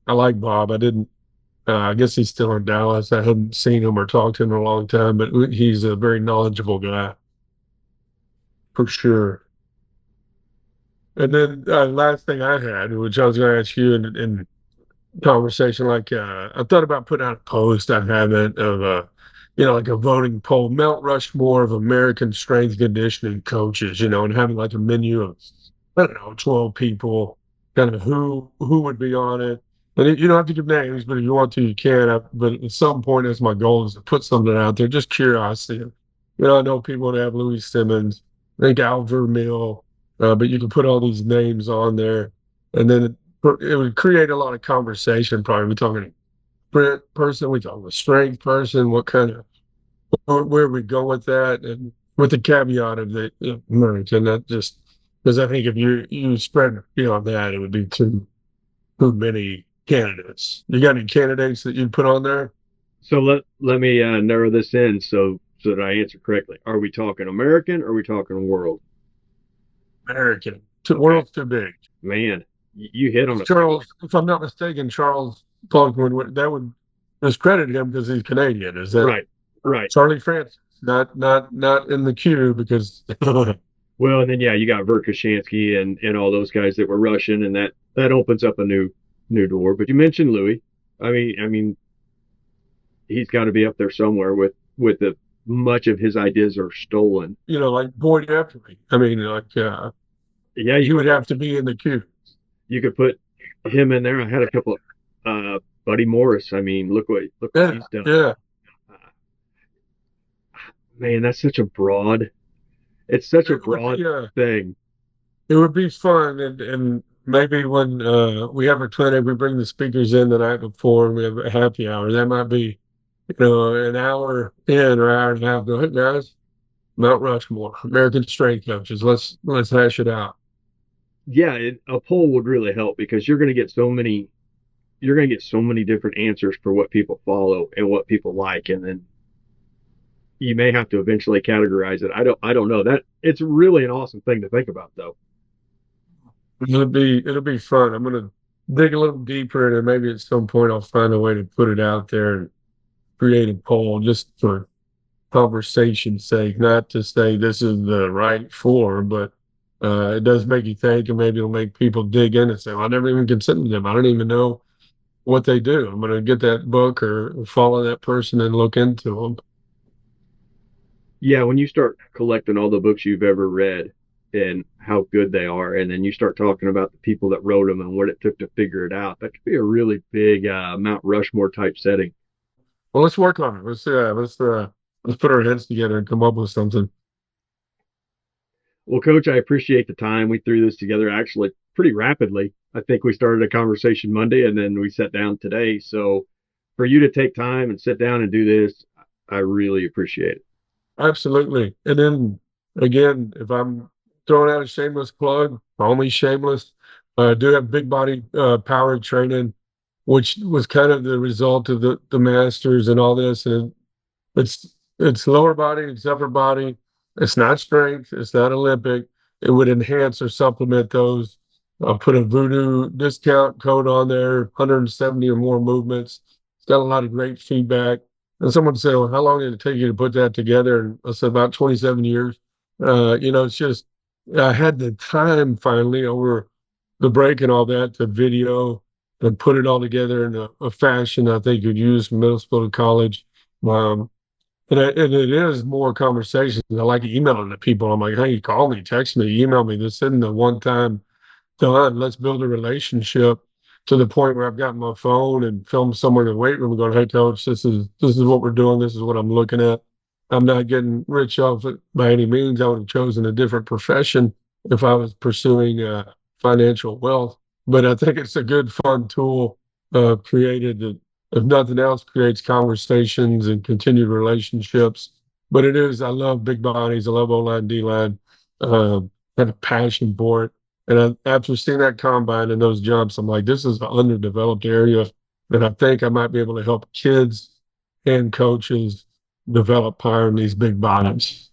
D: I like Bob. I guess he's still in Dallas. I hadn't seen him or talked to him in a long time, but he's a very knowledgeable guy for sure. And then last thing I had, which I was going to ask you in conversation, like I thought about putting out a post. I haven't of like a voting poll, Mount Rushmore of American strength conditioning coaches, and having like a menu of, I don't know, 12 people, kind of who would be on it. And you don't have to give names, but if you want to, you can. But at some point, that's my goal, is to put something out there, just curiosity. I know people that have Louis Simmons, I think Al Vermeil, but you can put all these names on there, and then it would create a lot of conversation. Probably we're talking sprint person, we talking a strength person, what kind of where we go with that, and with the caveat of the American, that just because I think if you spread beyond that, it would be too many candidates. You got any candidates that you'd put on there?
C: So let me narrow this in so that I answer correctly. Are we talking American or are we talking world?
D: American. World's too big.
C: Man, you hit on it.
D: Charles, if I'm not mistaken, Charles Plugman, that would discredit him because he's Canadian. Is that
C: right?
D: Charlie Francis, not in the queue because.
C: Well, and then you got Verkhoshansky and all those guys that were Russian, and that opens up a new door. But you mentioned Louis. I mean, he's got to be up there somewhere with much of his ideas are stolen.
D: Like Boyd Eppley. I mean, he would have to be in the queue.
C: You could put him in there. I had a couple. Buddy Morris. I mean, look what he's done.
D: Yeah.
C: Man, that's such a broad. It's such a broad thing.
D: It would be fun, and maybe when we have a clinic, we bring the speakers in the night before, and we have a happy hour. That might be, an hour in or hour and a half. Go ahead, guys. Mount Rushmore, American strength coaches. Let's hash it out.
C: Yeah, a poll would really help because you're going to get so many different answers for what people follow and what people like, and then you may have to eventually categorize it. I don't know. That it's really an awesome thing to think about, though.
D: It'll be fun. I'm gonna dig a little deeper, and maybe at some point I'll find a way to put it out there and create a poll just for conversation's sake, not to say this is the right form, but It does make you think, and maybe it'll make people dig in and say, well, I never even considered them. I don't even know what they do. I'm going to get that book or follow that person and look into them.
C: Yeah, when you start collecting all the books you've ever read and how good they are, and then you start talking about the people that wrote them and what it took to figure it out, that could be a really big Mount Rushmore type setting.
D: Well, let's work on it. Let's put our heads together and come up with something.
C: Well, Coach, I appreciate the time. We threw this together actually pretty rapidly. I think we started a conversation Monday and then we sat down today. So for you to take time and sit down and do this, I really appreciate it.
D: Absolutely. And then again, if I'm throwing out a shameless plug, only shameless, I do have big body power training, which was kind of the result of the masters and all this. And it's lower body, it's upper body. It's not strength. It's not Olympic. It would enhance or supplement those. I'll put a Voodoo discount code on there, 170 or more movements. It's got a lot of great feedback. And someone said, well, how long did it take you to put that together? And I said, about 27 years. It's just, I had the time finally over the break and all that to video and put it all together in a fashion I think you'd use from middle school to college. Um, and it is more conversations. I like emailing to people. I'm like, hey, call me, text me, email me. This isn't a one time done. Let's build a relationship to the point where I've got my phone and film somewhere in the weight room going, hey coach, this is what we're doing, this is what I'm looking at. I'm not getting rich off it by any means. I would have chosen a different profession if I was pursuing financial wealth. But I think it's a good fun tool created that, if nothing else, creates conversations and continued relationships. But it is, I love big bodies, I love O-line, D-line, have a passion for it. And after seeing that combine and those jumps, I'm like, this is an underdeveloped area that I think I might be able to help kids and coaches develop power in these big bodies.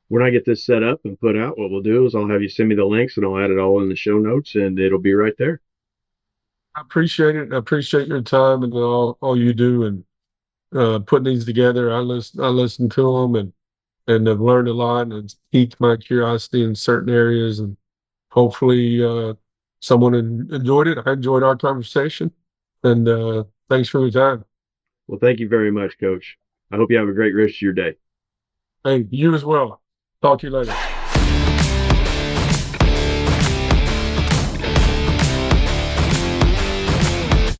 C: When I get this set up and put out, what we'll do is I'll have you send me the links and I'll add it all in the show notes and it'll be right there.
D: I appreciate it. I appreciate your time and all you do and putting these together. I listen to them and have learned a lot and it's piqued my curiosity in certain areas and hopefully someone enjoyed it. I enjoyed our conversation and thanks for your time.
C: Well, thank you very much, Coach. I hope you have a great rest of your day.
D: Hey, you as well. Talk to you later.